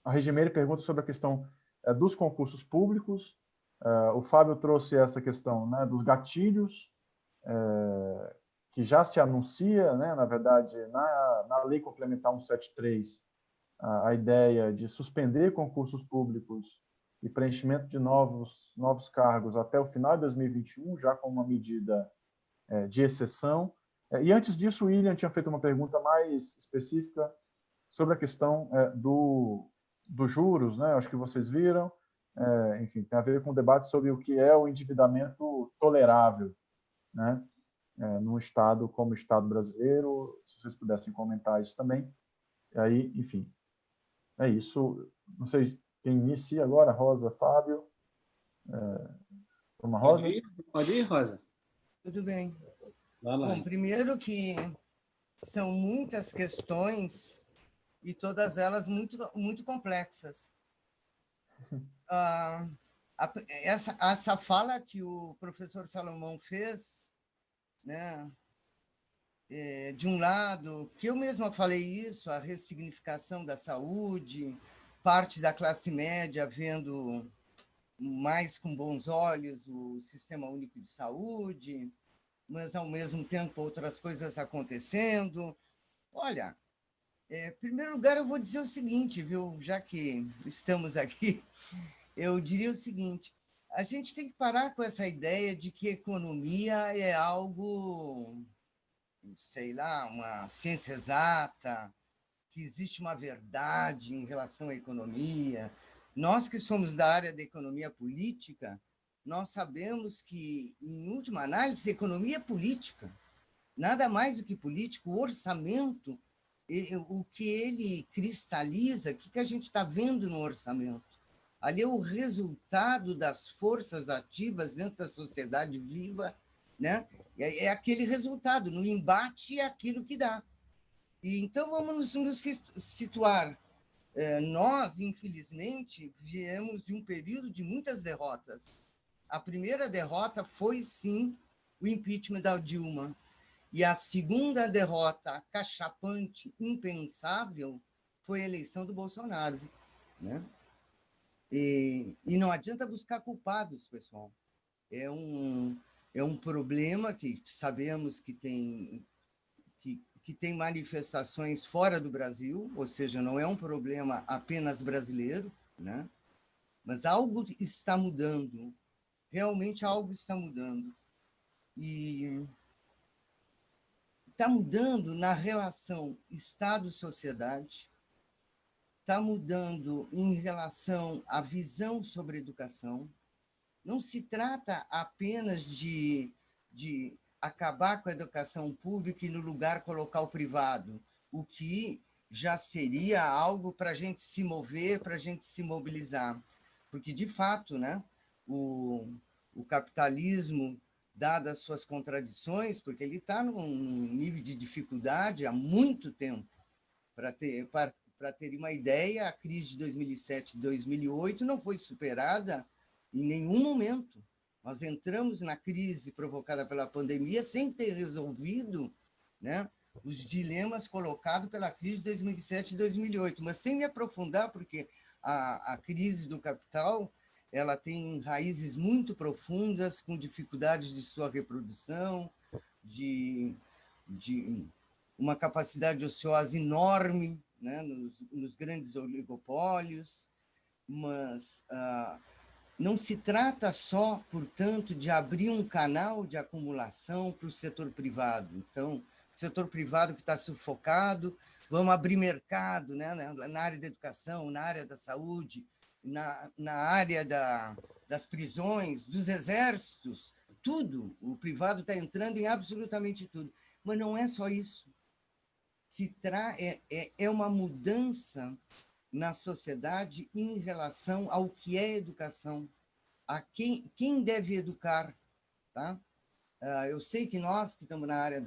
A Regimeire pergunta sobre a questão dos concursos públicos. O Fábio trouxe essa questão, né, dos gatilhos, que já se anuncia, né, na verdade, na Lei Complementar 173, a ideia de suspender concursos públicos e preenchimento de novos cargos até o final de 2021, já com uma medida de exceção. E antes disso, o William tinha feito uma pergunta mais específica sobre a questão dos juros, né? Acho que vocês viram. Enfim, tem a ver com o debate sobre o que é o endividamento tolerável, né? Num Estado como o Estado brasileiro. Se vocês pudessem comentar isso também. E aí, enfim, é isso. Não sei quem inicia agora, Rosa, Fábio. Uma Rosa? Pode ir, Rosa. Tudo bem. Vai lá. Bom, primeiro que são muitas questões e todas elas muito, muito complexas. Essa fala que o professor Salomão fez, né, de um lado, que eu mesma falei isso, a ressignificação da saúde, parte da classe média vendo mais com bons olhos o Sistema Único de Saúde, mas, ao mesmo tempo, outras coisas acontecendo. Olha, em primeiro lugar, eu vou dizer o seguinte, viu? Já que estamos aqui, eu diria o seguinte: a gente tem que parar com essa ideia de que economia é algo, sei lá, uma ciência exata, que existe uma verdade em relação à economia. Nós que somos da área da economia política, nós sabemos que, em última análise, economia é política. Nada mais do que político. O orçamento, o que ele cristaliza, o que a gente está vendo no orçamento? Ali é o resultado das forças ativas dentro da sociedade viva, né? É aquele resultado. No embate é aquilo que dá. E então vamos nos situar. Nós, infelizmente, viemos de um período de muitas derrotas. A primeira derrota foi, sim, o impeachment da Dilma. E a segunda derrota, cachapante, impensável, foi a eleição do Bolsonaro, né? E não adianta buscar culpados, pessoal. É um problema que sabemos que tem manifestações fora do Brasil, ou seja, não é um problema apenas brasileiro, né? Mas algo está mudando, realmente algo está mudando. E está mudando na relação Estado-sociedade, está mudando em relação à visão sobre educação. Não se trata apenas de acabar com a educação pública e, no lugar, colocar o privado, o que já seria algo para a gente se mover, para a gente se mobilizar. Porque, de fato, né, o capitalismo, dadas as suas contradições, porque ele está num nível de dificuldade há muito tempo. Para ter uma ideia, a crise de 2007 e 2008 não foi superada em nenhum momento. Nós entramos na crise provocada pela pandemia sem ter resolvido, né, os dilemas colocados pela crise de 2007 e 2008. Mas sem me aprofundar, porque a crise do capital ela tem raízes muito profundas, com dificuldades de sua reprodução, de uma capacidade ociosa enorme, né, nos grandes oligopólios, mas não se trata só, portanto, de abrir um canal de acumulação para o setor privado. Então, o setor privado que está sufocado, vamos abrir mercado, né, na área da educação, na área da saúde, na área das prisões, dos exércitos, tudo. O privado está entrando em absolutamente tudo. Mas não é só isso. É uma mudança na sociedade em relação ao que é educação, a quem deve educar, tá? Eu sei que nós que estamos na área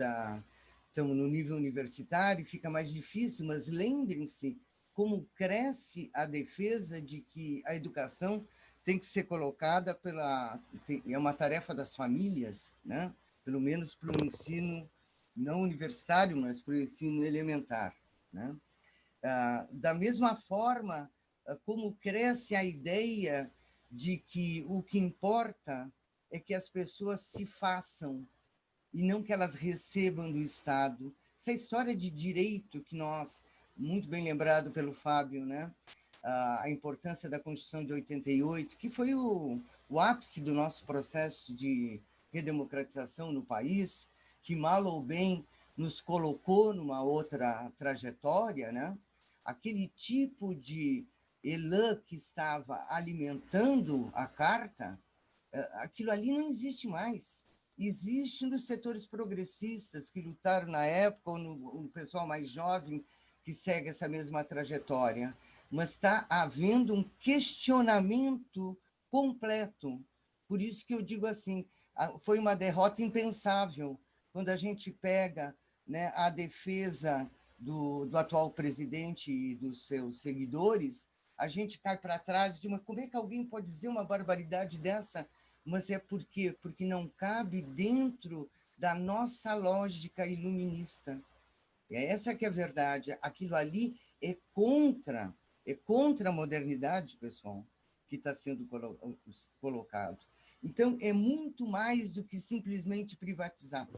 estamos no nível universitário, fica mais difícil, mas lembrem-se como cresce a defesa de que a educação tem que ser colocada é uma tarefa das famílias, né? Pelo menos para o ensino não universitário, mas para o ensino elementar, né? Da mesma forma como cresce a ideia de que o que importa é que as pessoas se façam e não que elas recebam do Estado. Essa história de direito que nós, muito bem lembrado pelo Fábio, né? A importância da Constituição de 88, que foi o ápice do nosso processo de redemocratização no país, que mal ou bem nos colocou numa outra trajetória, né? Aquele tipo de elan que estava alimentando a carta, aquilo ali não existe mais. Existe nos setores progressistas que lutaram na época, ou no pessoal mais jovem que segue essa mesma trajetória, mas está havendo um questionamento completo. Por isso que eu digo assim, foi uma derrota impensável. Quando a gente pega, né, a defesa do atual presidente e dos seus seguidores, a gente cai para trás de como é que alguém pode dizer uma barbaridade dessa? Mas é por quê? Porque não cabe dentro da nossa lógica iluminista. Essa que é a verdade. Aquilo ali é contra a modernidade, pessoal, que está sendo colocado. Então, é muito mais do que simplesmente privatizar.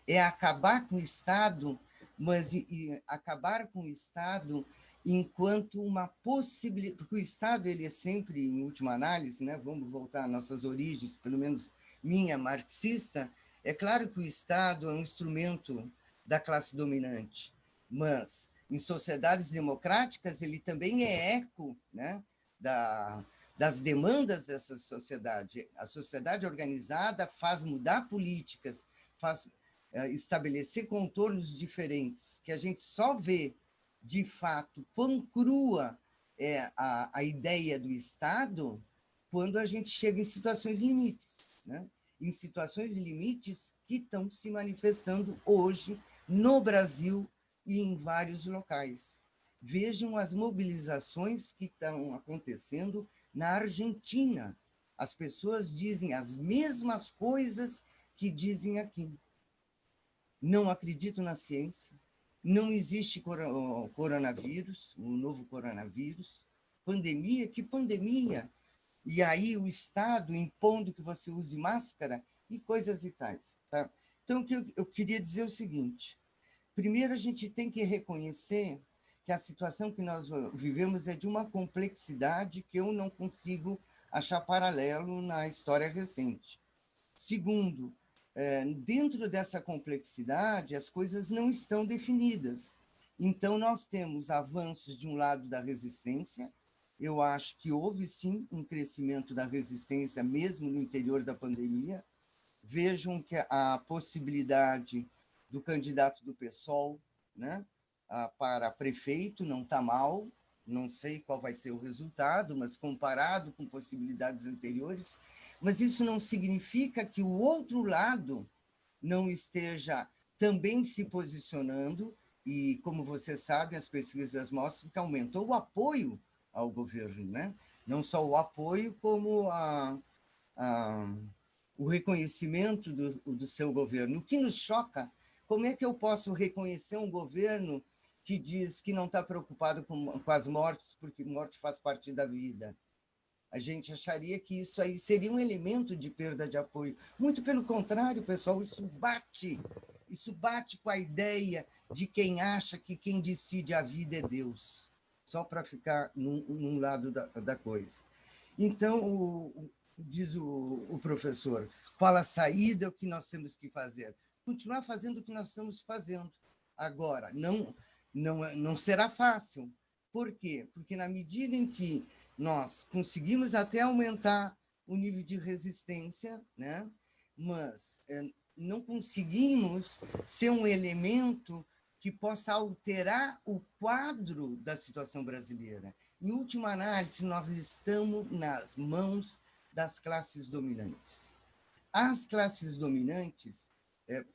É acabar com o Estado, mas acabar com o Estado enquanto uma possibilidade, porque o Estado ele é sempre, em última análise, né, vamos voltar às nossas origens, pelo menos minha, marxista, é claro que o Estado é um instrumento da classe dominante, mas em sociedades democráticas ele também é eco, né, das demandas dessa sociedade. A sociedade organizada faz mudar políticas, faz estabelecer contornos diferentes, que a gente só vê, de fato, quão crua é a ideia do Estado quando a gente chega em situações limites, né? Em situações limites que estão se manifestando hoje no Brasil e em vários locais. Vejam as mobilizações que estão acontecendo na Argentina. As pessoas dizem as mesmas coisas que dizem aqui. Não acredito na ciência, não existe coronavírus, um novo coronavírus, pandemia, que pandemia? E aí o Estado impondo que você use máscara e coisas e tais. Tá? Então, o que eu queria dizer é o seguinte, primeiro a gente tem que reconhecer que a situação que nós vivemos é de uma complexidade que eu não consigo achar paralelo na história recente. Segundo, dentro dessa complexidade, as coisas não estão definidas. Então, nós temos avanços de um lado da resistência. Eu acho que houve, sim, um crescimento da resistência, mesmo no interior da pandemia. Vejam que a possibilidade do candidato do PSOL, né, para prefeito não está mal, não sei qual vai ser o resultado, mas comparado com possibilidades anteriores, mas isso não significa que o outro lado não esteja também se posicionando, e, como você sabe, as pesquisas mostram que aumentou o apoio ao governo, né? Não só o apoio, como o reconhecimento do seu governo. O que nos choca, como é que eu posso reconhecer um governo que diz que não está preocupado com as mortes, porque morte faz parte da vida? A gente acharia que isso aí seria um elemento de perda de apoio. Muito pelo contrário, pessoal, isso bate com a ideia de quem acha que quem decide a vida é Deus, só para ficar num lado da coisa. Então, diz o professor, qual a saída, o que nós temos que fazer? Continuar fazendo o que nós estamos fazendo. Agora, não será fácil. Por quê? Porque na medida em que nós conseguimos até aumentar o nível de resistência, né? Mas não conseguimos ser um elemento que possa alterar o quadro da situação brasileira. Em última análise, nós estamos nas mãos das classes dominantes. As classes dominantes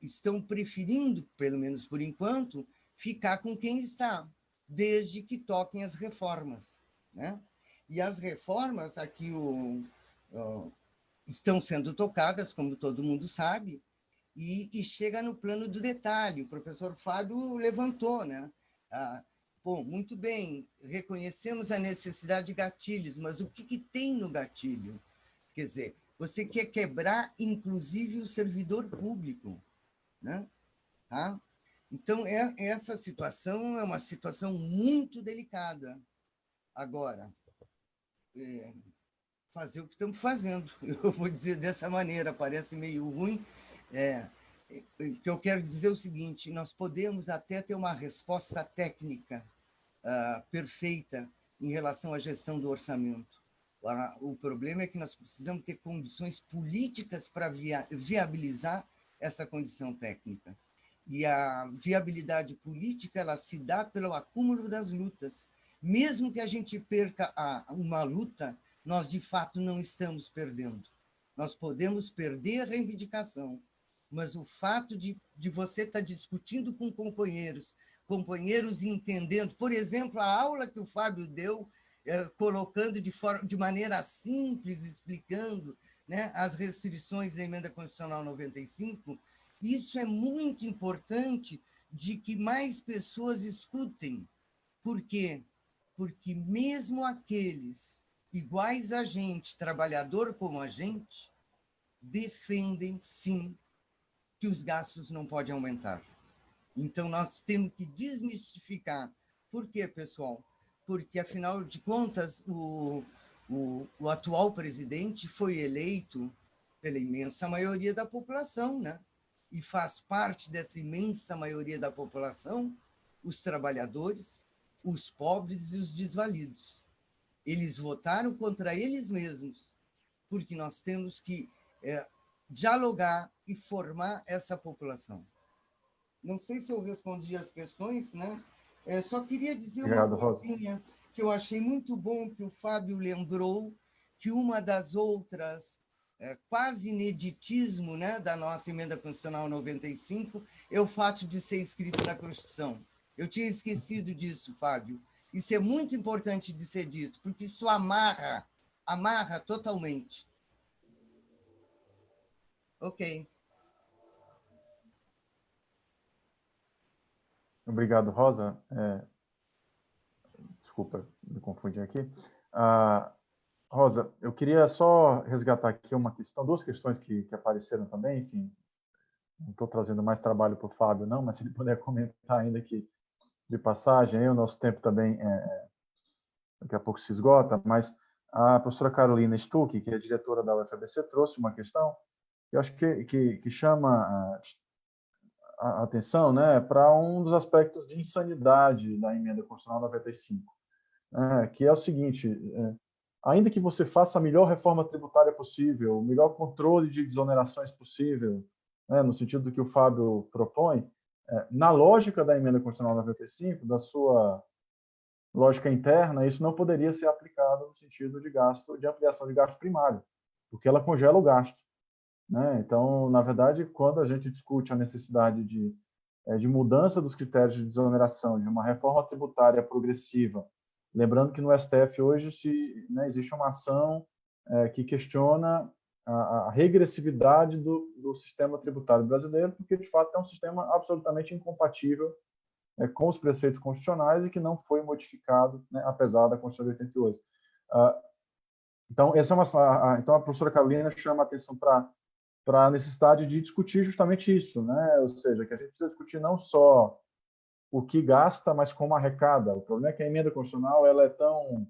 estão preferindo, pelo menos por enquanto, ficar com quem está, desde que toquem as reformas, né? E as reformas aqui estão sendo tocadas, como todo mundo sabe, e chega no plano do detalhe. O professor Fábio levantou, né? Bom, muito bem, reconhecemos a necessidade de gatilhos, mas o que tem no gatilho? Quer dizer, você quer quebrar, inclusive, o servidor público, né? Tá? Então, essa situação é uma situação muito delicada. Agora, fazer o que estamos fazendo, eu vou dizer dessa maneira, parece meio ruim, que eu quero dizer o seguinte, nós podemos até ter uma resposta técnica perfeita em relação à gestão do orçamento. O problema é que nós precisamos ter condições políticas para viabilizar essa condição técnica. E a viabilidade política ela se dá pelo acúmulo das lutas. Mesmo que a gente perca uma luta, nós, de fato, não estamos perdendo. Nós podemos perder a reivindicação, mas o fato de você estar discutindo com companheiros entendendo, por exemplo, a aula que o Fábio deu, colocando de maneira simples, explicando, né, as restrições da Emenda Constitucional 95, isso é muito importante de que mais pessoas escutem. Por quê? Porque mesmo aqueles iguais a gente, trabalhador como a gente, defendem, sim, que os gastos não podem aumentar. Então, nós temos que desmistificar. Por quê, pessoal? Porque, afinal de contas, o atual presidente foi eleito pela imensa maioria da população, né? E faz parte dessa imensa maioria da população os trabalhadores, os pobres e os desvalidos. Eles votaram contra eles mesmos, porque nós temos que dialogar e formar essa população. Não sei se eu respondi as questões, né? Só queria dizer uma coisinha que eu achei muito bom que o Fábio lembrou, que uma das outras, quase ineditismo, né, da nossa Emenda Constitucional 95 é o fato de ser escrito na Constituição. Eu tinha esquecido disso, Fábio. Isso é muito importante de ser dito, porque isso amarra totalmente. Ok. Obrigado, Rosa. Desculpa, me confundi aqui. Rosa, eu queria só resgatar aqui uma questão, duas questões que apareceram também, enfim, não estou trazendo mais trabalho para o Fábio, não, mas se ele puder comentar ainda aqui de passagem, aí o nosso tempo também daqui a pouco se esgota, mas a professora Carolina Stuck, que é diretora da UFABC, trouxe uma questão que eu acho que chama a atenção, né, para um dos aspectos de insanidade da Emenda Constitucional 95, que é o seguinte, ainda que você faça a melhor reforma tributária possível, o melhor controle de desonerações possível, né, no sentido do que o Fábio propõe, na lógica da Emenda Constitucional 95, da sua lógica interna, isso não poderia ser aplicado no sentido de gasto, de ampliação de gasto primário, porque ela congela o gasto, né? Então, na verdade, quando a gente discute a necessidade de mudança dos critérios de desoneração, de uma reforma tributária progressiva, lembrando que no STF hoje existe uma ação que questiona a regressividade do sistema tributário brasileiro, porque, de fato, é um sistema absolutamente incompatível com os preceitos constitucionais e que não foi modificado, né, apesar da Constituição de 88. Então, então, a professora Carolina chama a atenção para a necessidade de discutir justamente isso, né? Ou seja, que a gente precisa discutir não só o que gasta, mas como arrecada. O problema é que a emenda constitucional ela é tão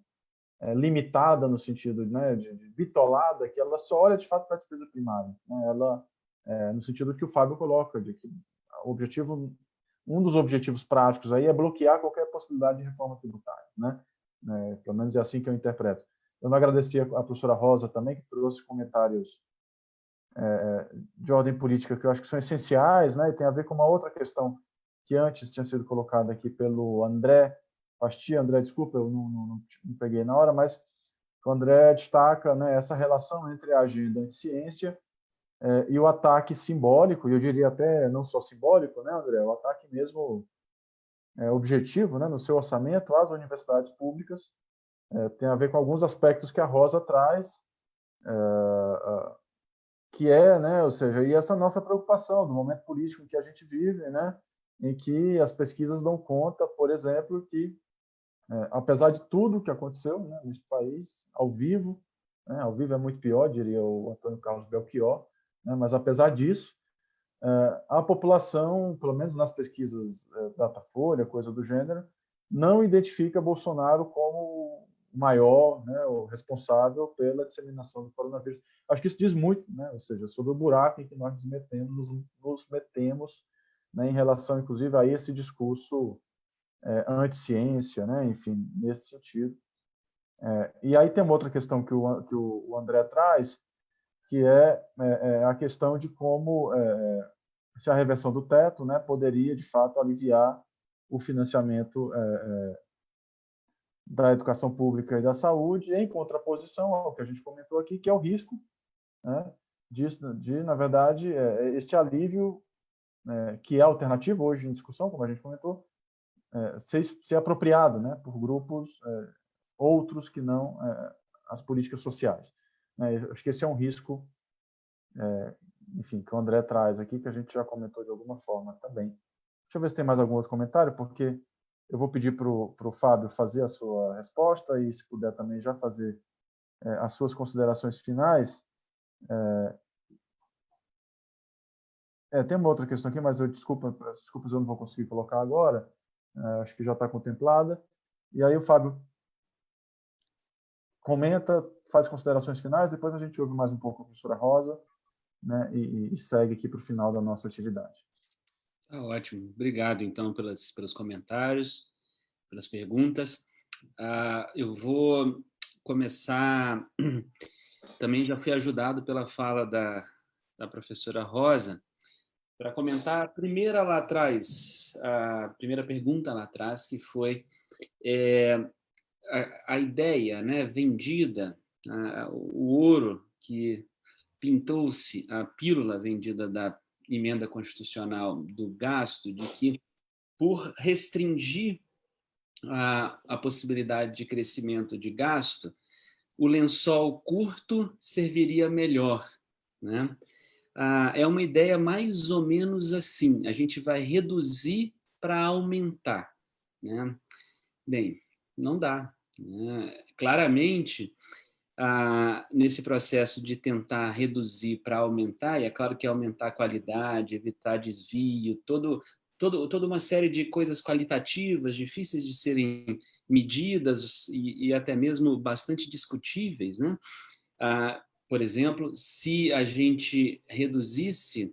limitada no sentido, né, de bitolada, que ela só olha de fato para a despesa primária, né? Ela, no sentido que o Fábio coloca, de que um dos objetivos práticos aí é bloquear qualquer possibilidade de reforma tributária, né? Pelo menos é assim que eu interpreto. Eu não agradeci a professora Rosa também, que trouxe comentários de ordem política que eu acho que são essenciais, né? E tem a ver com uma outra questão que antes tinha sido colocada aqui pelo André Pastia. André, desculpa, eu não peguei na hora, mas o André destaca, né, essa relação entre a agenda de ciência e o ataque simbólico, e eu diria até não só simbólico, né, André, o ataque mesmo objetivo, né, no seu orçamento às universidades públicas, tem a ver com alguns aspectos que a Rosa traz, que né, ou seja, e essa nossa preocupação do momento político que a gente vive, né, em que as pesquisas dão conta, por exemplo, que, apesar de tudo que aconteceu, né, neste país, ao vivo é muito pior, diria o Antônio Carlos Belchior, né, mas apesar disso, a população, pelo menos nas pesquisas Datafolha, coisa do gênero, não identifica Bolsonaro como o maior, né, o responsável pela disseminação do coronavírus. Acho que isso diz muito, né, ou seja, sobre o buraco em que nós nos metemos, né, em relação, inclusive, a esse discurso anti-ciência, né, enfim, nesse sentido. E aí tem uma outra questão que o André traz, que é a questão de como se a reversão do teto, né, poderia, de fato, aliviar o financiamento da educação pública e da saúde, em contraposição ao que a gente comentou aqui, que é o risco, né, na verdade, este alívio, que é alternativo hoje em discussão, como a gente comentou, ser apropriado, né, por grupos outros que não as políticas sociais. Acho que esse é um risco, enfim, que o André traz aqui, que a gente já comentou de alguma forma também. Deixa eu ver se tem mais algum outro comentário, porque eu vou pedir para o Fábio fazer a sua resposta e, se puder, também já fazer as suas considerações finais. Tem uma outra questão aqui, mas desculpas, eu não vou conseguir colocar agora. Acho que já está contemplada. E aí o Fábio comenta, faz considerações finais, depois a gente ouve mais um pouco a professora Rosa, né, e segue aqui para o final da nossa atividade. Tá ótimo. Obrigado, então, pelos comentários, pelas perguntas. Eu vou começar... Também já fui ajudado pela fala da professora Rosa para comentar a primeira lá atrás, a primeira pergunta lá atrás, que foi a ideia, né, vendida, o ouro que pintou-se, a pílula vendida da emenda constitucional do gasto, de que, por restringir a possibilidade de crescimento de gasto, o lençol curto serviria melhor, né? É uma ideia mais ou menos assim: a gente vai reduzir para aumentar, né? Bem, não dá, né? Claramente, nesse processo de tentar reduzir para aumentar, e é claro que aumentar a qualidade, evitar desvio, toda uma série de coisas qualitativas, difíceis de serem medidas e até mesmo bastante discutíveis, né? Por exemplo, se a gente reduzisse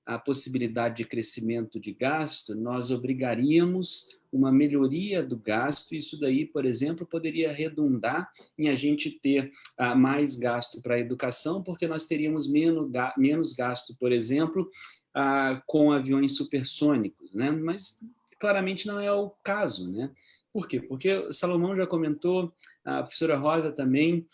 a possibilidade de crescimento de gasto, nós obrigaríamos uma melhoria do gasto. Isso daí, por exemplo, poderia redundar em a gente ter mais gasto para a educação, porque nós teríamos menos gasto, por exemplo, com aviões supersônicos, né? Mas claramente não é o caso, né? Por quê? Porque Salomão já comentou, a professora Rosa também,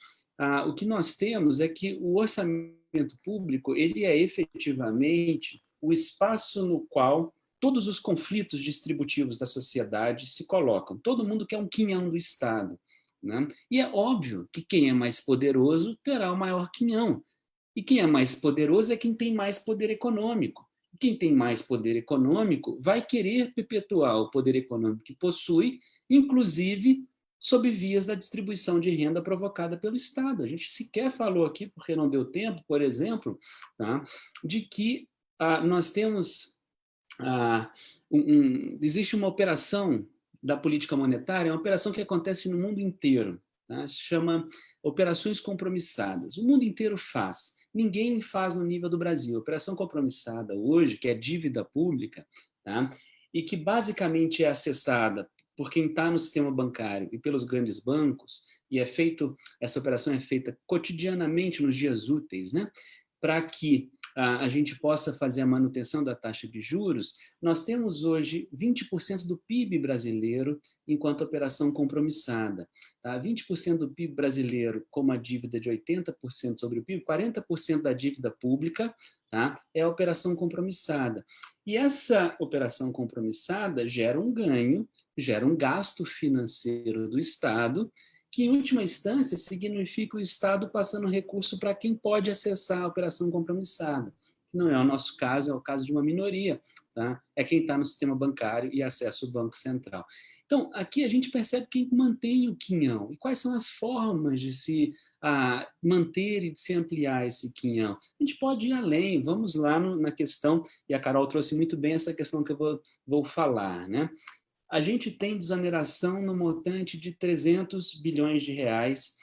o que nós temos é que o orçamento público, ele é efetivamente o espaço no qual todos os conflitos distributivos da sociedade se colocam. Todo mundo quer um quinhão do Estado, né? E é óbvio que quem é mais poderoso terá o maior quinhão. E quem é mais poderoso é quem tem mais poder econômico. Quem tem mais poder econômico vai querer perpetuar o poder econômico que possui, inclusive sob vias da distribuição de renda provocada pelo Estado. A gente sequer falou aqui, porque não deu tempo, por exemplo, tá, de que nós temos... existe uma operação da política monetária, uma operação que acontece no mundo inteiro, tá? Se chama operações compromissadas. O mundo inteiro faz. Ninguém faz no nível do Brasil. Operação compromissada hoje, que é dívida pública, tá? E que basicamente é acessada por quem está no sistema bancário e pelos grandes bancos, e essa operação é feita cotidianamente nos dias úteis, né? Para que a gente possa fazer a manutenção da taxa de juros. Nós temos hoje 20% do PIB brasileiro enquanto operação compromissada. Tá? 20% do PIB brasileiro com uma dívida de 80% sobre o PIB, 40% da dívida pública, tá? É a operação compromissada. E essa operação compromissada gera um ganho, gera um gasto financeiro do Estado, que, em última instância, significa o Estado passando recurso para quem pode acessar a operação compromissada. Que não é o nosso caso, é o caso de uma minoria. tá? É quem está no sistema bancário e acessa o Banco Central. Então, aqui a gente percebe quem mantém o quinhão e quais são as formas de se manter e de se ampliar esse quinhão. A gente pode ir além, vamos lá na questão, e a Carol trouxe muito bem essa questão que eu vou falar, né? A gente tem desoneração no montante de 300 bilhões de reais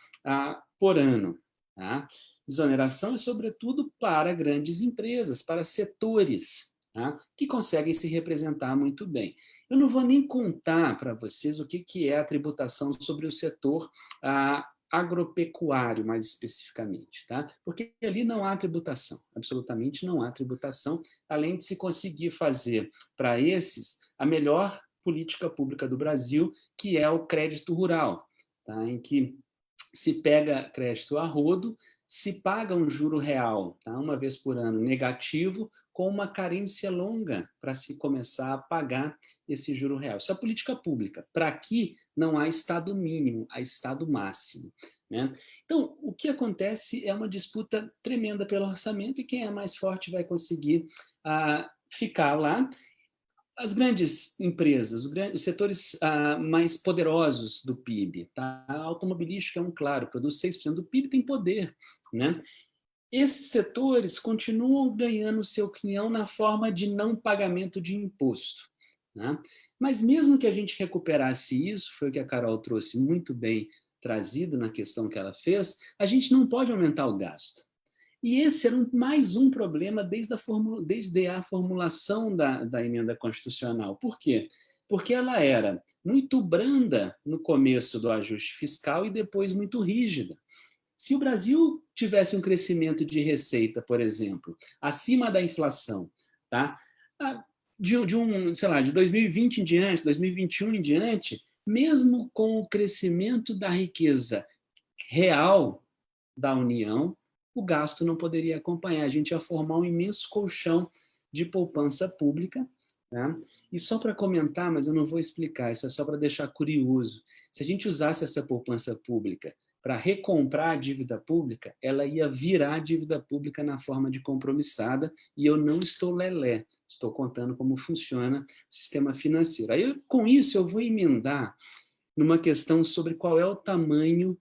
por ano. Tá? Desoneração é, sobretudo, para grandes empresas, para setores, tá? Que conseguem se representar muito bem. Eu não vou nem contar para vocês o que é a tributação sobre o setor agropecuário, mais especificamente, tá? Porque ali não há tributação, absolutamente não há tributação, além de se conseguir fazer para esses a melhor política pública do Brasil, que é o crédito rural, tá? Em que se pega crédito a rodo, se paga um juro real, tá? Uma vez por ano, negativo, com uma carência longa para se começar a pagar esse juro real. Isso é política pública. Para aqui, não há Estado mínimo, há Estado máximo, né? Então, o que acontece é uma disputa tremenda pelo orçamento e quem é mais forte vai conseguir ficar lá. As grandes empresas, os setores mais poderosos do PIB, tá? A automobilística é um claro, produz 6% do PIB, tem poder, né? Esses setores continuam ganhando seu quinhão na forma de não pagamento de imposto, né? Mas mesmo que a gente recuperasse isso, foi o que a Carol trouxe muito bem trazido na questão que ela fez, a gente não pode aumentar o gasto. E esse era mais um problema desde a formulação da emenda constitucional. Por quê? Porque ela era muito branda no começo do ajuste fiscal e depois muito rígida. Se o Brasil tivesse um crescimento de receita, por exemplo, acima da inflação, tá? De 2020 em diante, 2021 em diante, mesmo com o crescimento da riqueza real da União, o gasto não poderia acompanhar. A gente ia formar um imenso colchão de poupança pública. Tá? E só para comentar, mas eu não vou explicar, isso é só para deixar curioso. Se a gente usasse essa poupança pública para recomprar a dívida pública, ela ia virar dívida pública na forma de compromissada, e eu não estou lelé, estou contando como funciona o sistema financeiro. Aí, com isso, eu vou emendar numa questão sobre qual é o tamanho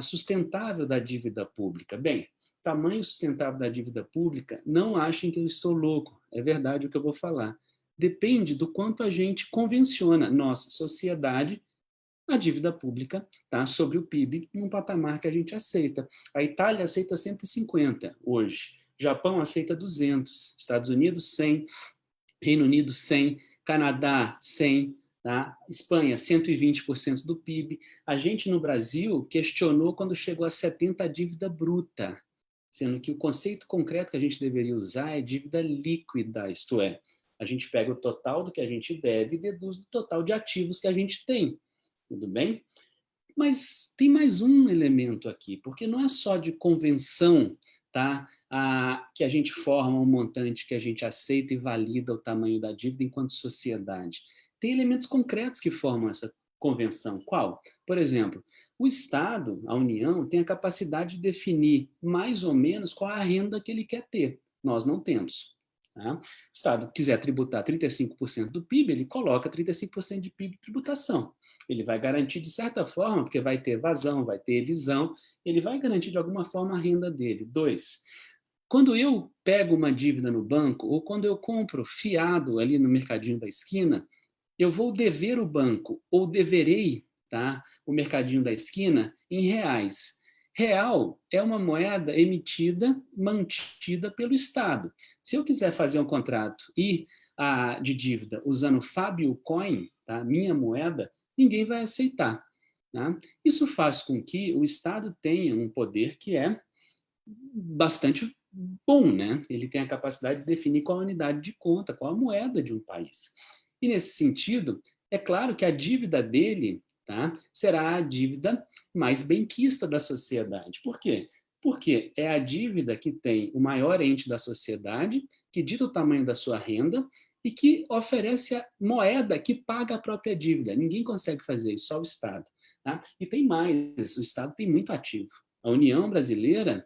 sustentável da dívida pública. Bem, tamanho sustentável da dívida pública, não achem que eu estou louco, é verdade o que eu vou falar. Depende do quanto a gente convenciona, nossa sociedade, a dívida pública, tá, sobre o PIB, num patamar que a gente aceita. A Itália aceita 150 hoje, Japão aceita 200, Estados Unidos 100, Reino Unido 100, Canadá 100, tá? Espanha 120% do PIB. A gente no Brasil questionou quando chegou a 70 a dívida bruta, sendo que o conceito concreto que a gente deveria usar é dívida líquida, isto é, a gente pega o total do que a gente deve e deduz do total de ativos que a gente tem. Tudo bem? Mas tem mais um elemento aqui, porque não é só de convenção, tá? Que a gente forma um montante que a gente aceita e valida o tamanho da dívida enquanto sociedade. Tem elementos concretos que formam essa convenção. Qual? Por exemplo, o Estado, a União, tem a capacidade de definir mais ou menos qual a renda que ele quer ter. Nós não temos. Tá? O Estado quiser tributar 35% do PIB, ele coloca 35% de PIB de tributação. Ele vai garantir de certa forma, porque vai ter evasão, vai ter elisão, ele vai garantir de alguma forma a renda dele. 2, quando eu pego uma dívida no banco, ou quando eu compro fiado ali no mercadinho da esquina, eu vou dever o banco, ou deverei, tá, o mercadinho da esquina, em reais. Real é uma moeda emitida, mantida pelo Estado. Se eu quiser fazer um contrato de dívida usando Fábio Coin, tá, minha moeda, ninguém vai aceitar. Tá? Isso faz com que o Estado tenha um poder que é bastante bom, né? Ele tem a capacidade de definir qual a unidade de conta, qual a moeda de um país. E nesse sentido, é claro que a dívida dele, tá, será a dívida mais benquista da sociedade. Por quê? Porque é a dívida que tem o maior ente da sociedade, que dita o tamanho da sua renda e que oferece a moeda que paga a própria dívida. Ninguém consegue fazer isso, só o Estado. Tá? E tem mais, o Estado tem muito ativo. A União Brasileira,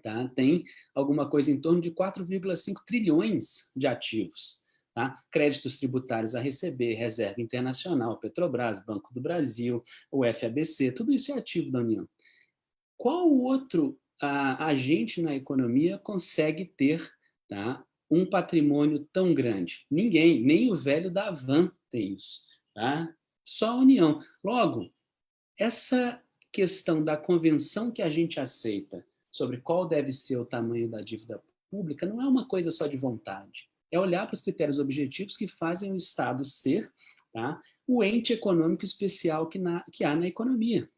tá, tem alguma coisa em torno de 4,5 trilhões de ativos. tá? Créditos tributários a receber, Reserva Internacional, Petrobras, Banco do Brasil, o FABC, tudo isso é ativo da União. Qual outro agente na economia consegue ter, tá, um patrimônio tão grande? Ninguém, nem o velho da Havan tem isso. Tá? Só a União. Logo, essa questão da convenção que a gente aceita sobre qual deve ser o tamanho da dívida pública não é uma coisa só de vontade. É olhar para os critérios objetivos que fazem o Estado ser, tá, o ente econômico especial que há na economia.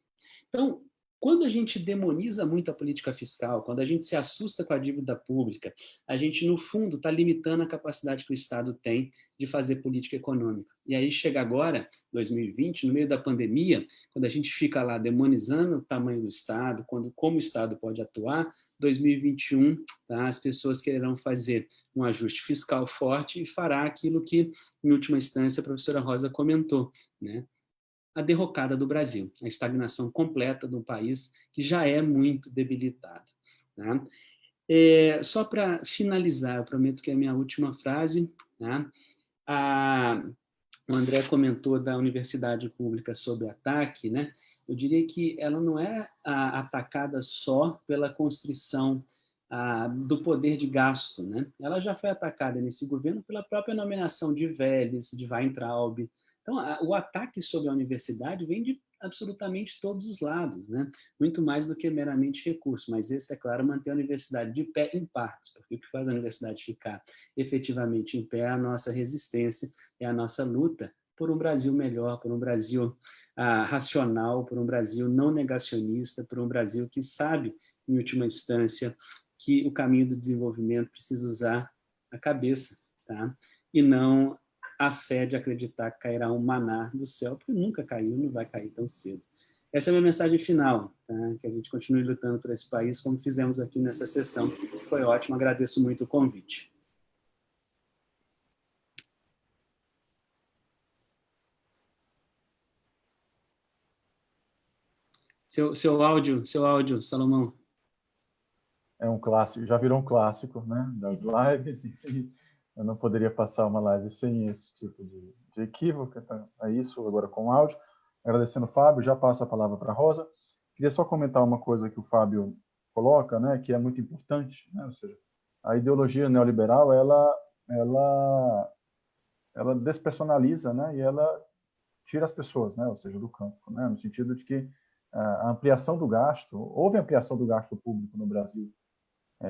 Então, quando a gente demoniza muito a política fiscal, quando a gente se assusta com a dívida pública, a gente, no fundo, está limitando a capacidade que o Estado tem de fazer política econômica. E aí chega agora, 2020, no meio da pandemia, quando a gente fica lá demonizando o tamanho do Estado, como o Estado pode atuar, 2021, tá, as pessoas quererão fazer um ajuste fiscal forte e fará aquilo que, em última instância, a professora Rosa comentou, né? A derrocada do Brasil, a estagnação completa do país que já é muito debilitado. Tá? Só para finalizar, eu prometo que é a minha última frase, tá? O André comentou da universidade pública sob ataque, né? Eu diria que ela não é atacada só pela constrição do poder de gasto, né? Ela já foi atacada nesse governo pela própria nomeação de Vélez, de Weintraub. Então, o ataque sobre a universidade vem de absolutamente todos os lados, né? Muito mais do que meramente recurso, mas esse, é claro, manter a universidade de pé em partes, porque o que faz a universidade ficar efetivamente em pé é a nossa resistência, é a nossa luta por um Brasil melhor, por um Brasil racional, por um Brasil não negacionista, por um Brasil que sabe, em última instância, que o caminho do desenvolvimento precisa usar a cabeça, tá? E não a fé de acreditar que cairá um maná do céu, porque nunca caiu, não vai cair tão cedo. Essa é a minha mensagem final, tá? Que a gente continue lutando por esse país, como fizemos aqui nessa sessão. Foi ótimo, agradeço muito o convite. Seu áudio, Salomão. É um clássico, já virou um clássico, né, das lives, enfim, eu não poderia passar uma live sem esse tipo de equívoco, então é isso, agora com áudio. Agradecendo o Fábio, já passo a palavra para a Rosa. Queria só comentar uma coisa que o Fábio coloca, né, que é muito importante, né, ou seja, a ideologia neoliberal, ela despersonaliza, né, e ela tira as pessoas, né, ou seja, do campo, né, no sentido de que a ampliação do gasto, houve ampliação do gasto público no Brasil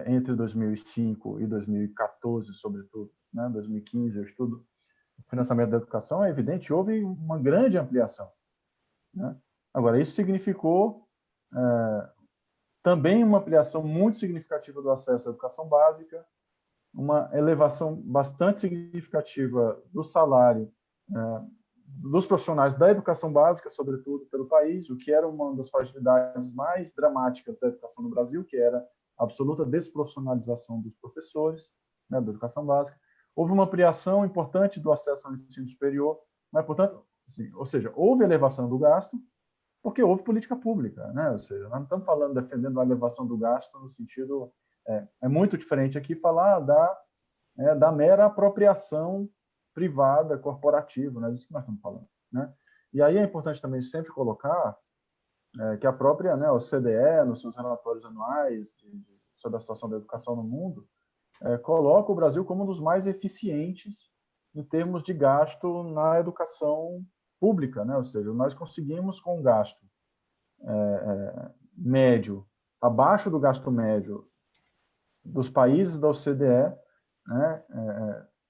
entre 2005 e 2014, sobretudo, né, 2015, eu estudo o financiamento da educação, é evidente, houve uma grande ampliação, né? Agora, isso significou também uma ampliação muito significativa do acesso à educação básica, uma elevação bastante significativa do salário dos profissionais da educação básica, sobretudo pelo país, o que era uma das fragilidades mais dramáticas da educação no Brasil, que era a absoluta desprofissionalização dos professores, né, da educação básica. Houve uma ampliação importante do acesso ao ensino superior, mas, portanto, assim, ou seja, houve elevação do gasto, porque houve política pública, né? Ou seja, nós não estamos falando, defendendo a elevação do gasto no sentido... É muito diferente aqui falar da mera apropriação privada, corporativa, né? Disso que nós estamos falando, né? E aí é importante também sempre colocar que a própria, né, OCDE, nos seus relatórios anuais sobre a situação da educação no mundo, coloca o Brasil como um dos mais eficientes em termos de gasto na educação pública, né? Ou seja, nós conseguimos, com um gasto médio, abaixo do gasto médio dos países da OCDE, né,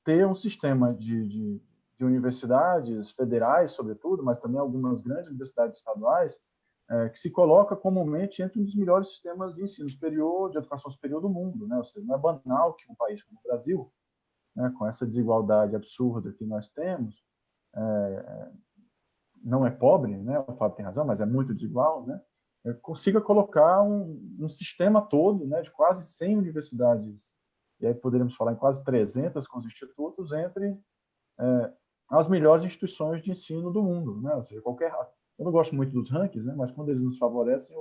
ter um sistema de universidades federais, sobretudo, mas também algumas grandes universidades estaduais, que se coloca comumente entre um dos melhores sistemas de ensino superior, de educação superior do mundo, né? Ou seja, não é banal que um país como o Brasil, né, com essa desigualdade absurda que nós temos, não é pobre, né? O Fábio tem razão, mas é muito desigual, né? Consiga colocar um sistema todo, né, de quase 100 universidades, e aí poderíamos falar em quase 300 com os institutos, entre as melhores instituições de ensino do mundo, né? Ou seja, eu não gosto muito dos rankings, né? Mas quando eles nos favorecem,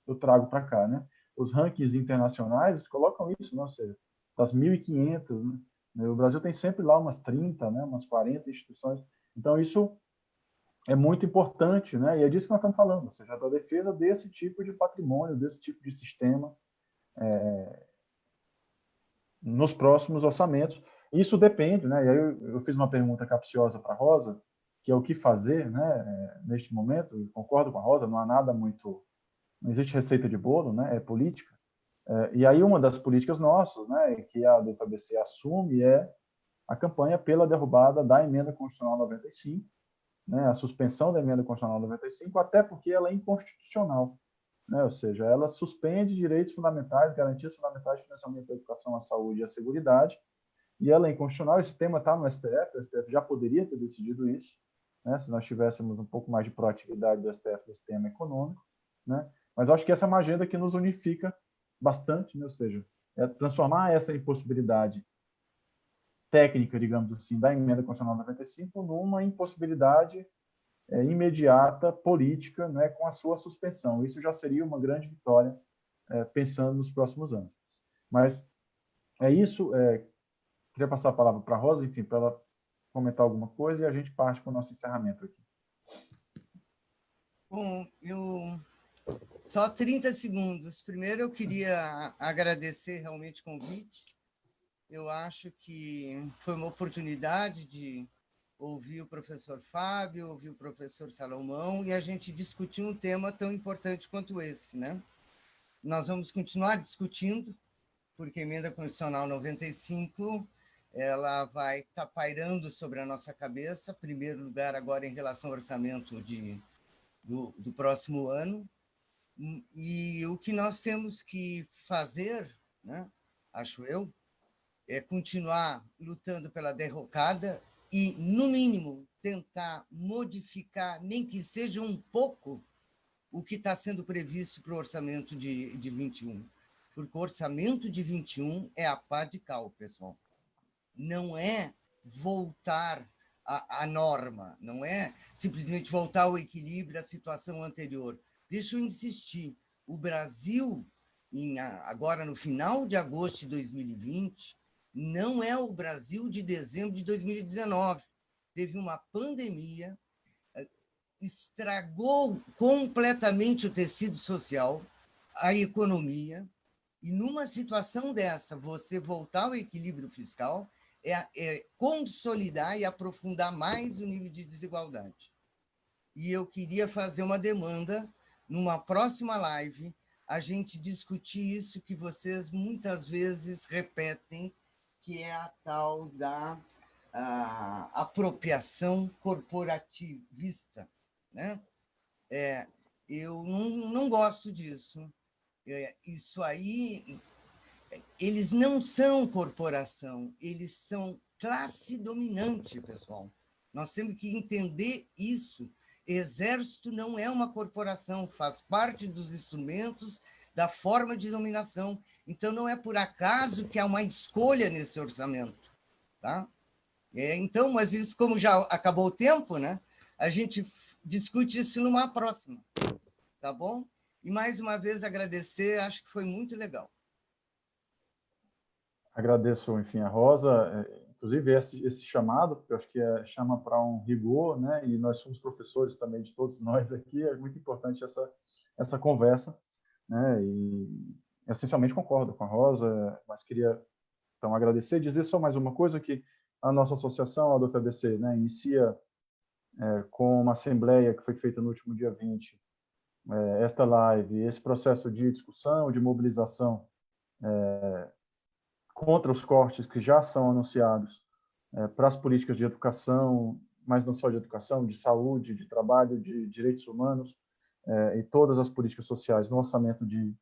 eu trago para cá, né? Os rankings internacionais colocam isso, né? Ou seja, das 1.500, né, O Brasil tem sempre lá umas 30, né, umas 40 instituições. Então, isso é muito importante, né? E é disso que nós estamos falando, ou seja, da defesa desse tipo de patrimônio, desse tipo de sistema nos próximos orçamentos. Isso depende, né? E aí eu fiz uma pergunta capciosa para a Rosa, que é o que fazer, né? Neste momento, eu concordo com a Rosa, não há nada muito, não existe receita de bolo, né? É política. E aí uma das políticas nossas, né, que a DFABC assume é a campanha pela derrubada da emenda constitucional 95, né, a suspensão da emenda constitucional 95, até porque ela é inconstitucional, né, ou seja, ela suspende direitos fundamentais, garantias fundamentais de financiamento da educação, à saúde e à seguridade, e ela é inconstitucional. Esse tema está no STF, o STF já poderia ter decidido isso, né, se nós tivéssemos um pouco mais de proatividade do STF nesse tema econômico, né, mas acho que essa é uma agenda que nos unifica bastante, né, ou seja, transformar essa impossibilidade técnica, digamos assim, da emenda constitucional 95 numa impossibilidade imediata, política, né, com a sua suspensão. Isso já seria uma grande vitória, pensando nos próximos anos. Mas é isso. Queria passar a palavra para a Rosa, enfim, para ela comentar alguma coisa e a gente parte para o nosso encerramento aqui. Bom, só 30 segundos. Primeiro, eu queria agradecer realmente o convite. Eu acho que foi uma oportunidade de ouvir o professor Fábio, ouvir o professor Salomão e a gente discutir um tema tão importante quanto esse, né? Nós vamos continuar discutindo, porque a emenda constitucional 95 ela vai estar pairando sobre a nossa cabeça, em primeiro lugar agora em relação ao orçamento do próximo ano, e o que nós temos que fazer, né, acho eu, é continuar lutando pela derrocada e, no mínimo, tentar modificar, nem que seja um pouco, o que está sendo previsto para o orçamento de 21. Porque o orçamento de 21 é a pá de cal, pessoal. Não é voltar à norma, não é simplesmente voltar ao equilíbrio, à situação anterior. Deixa eu insistir. O Brasil, agora no final de agosto de 2020, não é o Brasil de dezembro de 2019. Teve uma pandemia, estragou completamente o tecido social, a economia, e numa situação dessa, você voltar ao equilíbrio fiscal é consolidar e aprofundar mais o nível de desigualdade. E eu queria fazer uma demanda, numa próxima live, a gente discutir isso que vocês muitas vezes repetem, que é a tal da apropriação corporativista, né? Eu não gosto disso. Isso aí, eles não são corporação, eles são classe dominante, pessoal. Nós temos que entender isso. Exército não é uma corporação, faz parte dos instrumentos da forma de dominação. Então, não é por acaso que há uma escolha nesse orçamento. Tá? Então, mas isso, como já acabou o tempo, né? A gente discute isso numa próxima. Tá bom? E, mais uma vez, agradecer, acho que foi muito legal. Agradeço, enfim, a Rosa, inclusive esse chamado, porque eu acho que chama para um rigor, né? E nós somos professores também de todos nós aqui, é muito importante essa conversa, né? E essencialmente concordo com a Rosa, mas queria então agradecer, dizer só mais uma coisa, que a nossa associação, a do FABC, né, inicia com uma assembleia que foi feita no último dia 20, esta live, esse processo de discussão, de mobilização contra os cortes que já são anunciados para as políticas de educação, mas não só de educação, de saúde, de trabalho, de direitos humanos e todas as políticas sociais no orçamento de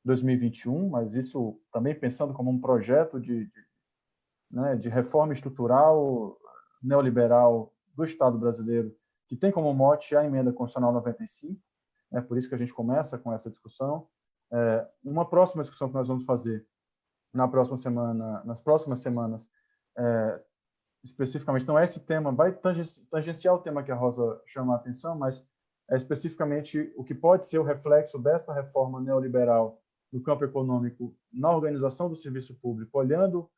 2021, mas isso também pensando como um projeto de reforma estrutural neoliberal do Estado brasileiro, que tem como mote a emenda constitucional 95, por isso que a gente começa com essa discussão. Uma próxima discussão que nós vamos fazer nas próximas semanas, especificamente, não é esse tema, vai tangenciar o tema que a Rosa chama a atenção, mas é especificamente o que pode ser o reflexo desta reforma neoliberal no campo econômico, na organização do serviço público, olhando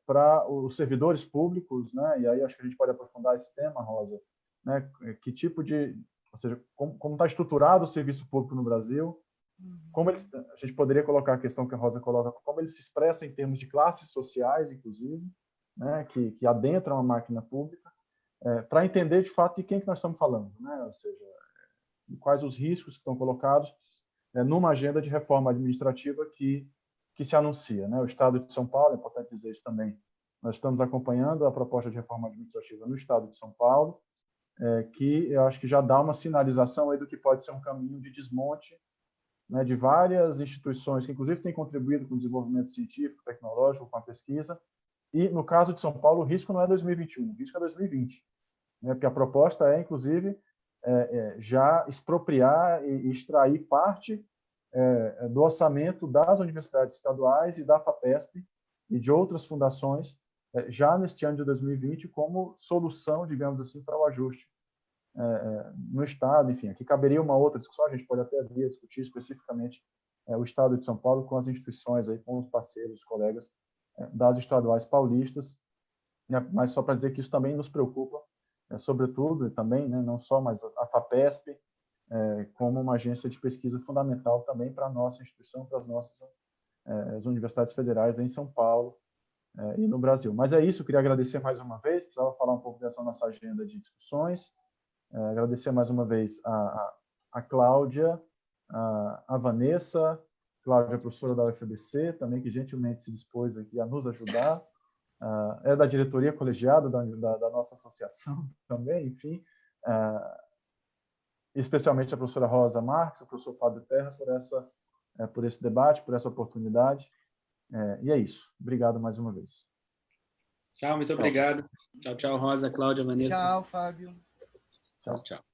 para os servidores públicos, né? E aí acho que a gente pode aprofundar esse tema, Rosa, né? Que tipo de, ou seja, como está estruturado o serviço público no Brasil, como eles, a gente poderia colocar a questão que a Rosa coloca, como ele se expressa em termos de classes sociais, inclusive, né? Que adentram a máquina pública, para entender de fato de quem que nós estamos falando, né? Ou seja, quais os riscos que estão colocados numa agenda de reforma administrativa que se anuncia, né? O Estado de São Paulo, é importante dizer isso também, nós estamos acompanhando a proposta de reforma administrativa no Estado de São Paulo, que eu acho que já dá uma sinalização aí do que pode ser um caminho de desmonte, né, de várias instituições que, inclusive, têm contribuído com o desenvolvimento científico, tecnológico, com a pesquisa. E, no caso de São Paulo, o risco não é 2021, o risco é 2020, né, porque a proposta é, inclusive, já expropriar e extrair parte do orçamento das universidades estaduais e da FAPESP e de outras fundações, já neste ano de 2020, como solução, digamos assim, para o ajuste no Estado. Enfim, aqui caberia uma outra discussão, a gente pode até vir a discutir especificamente o Estado de São Paulo com as instituições, aí, com os parceiros, os colegas das estaduais paulistas, né? Mas só para dizer que isso também nos preocupa, sobretudo, e também, né, não só, mas a FAPESP, como uma agência de pesquisa fundamental também para a nossa instituição, para as nossas as universidades federais em São Paulo e no Brasil. Mas é isso, eu queria agradecer mais uma vez, precisava falar um pouco dessa nossa agenda de discussões, agradecer mais uma vez a Cláudia, a Vanessa, Cláudia é professora da UFABC, também que gentilmente se dispôs aqui a nos ajudar, é da diretoria colegiada da nossa associação também, enfim, especialmente a professora Rosa Marques, o professor Fábio Terra, por esse debate, por essa oportunidade. E é isso. Obrigado mais uma vez. Tchau, muito obrigado. Tchau, tchau, Rosa, Cláudia, Vanessa. Tchau, Fábio. Tchau, tchau.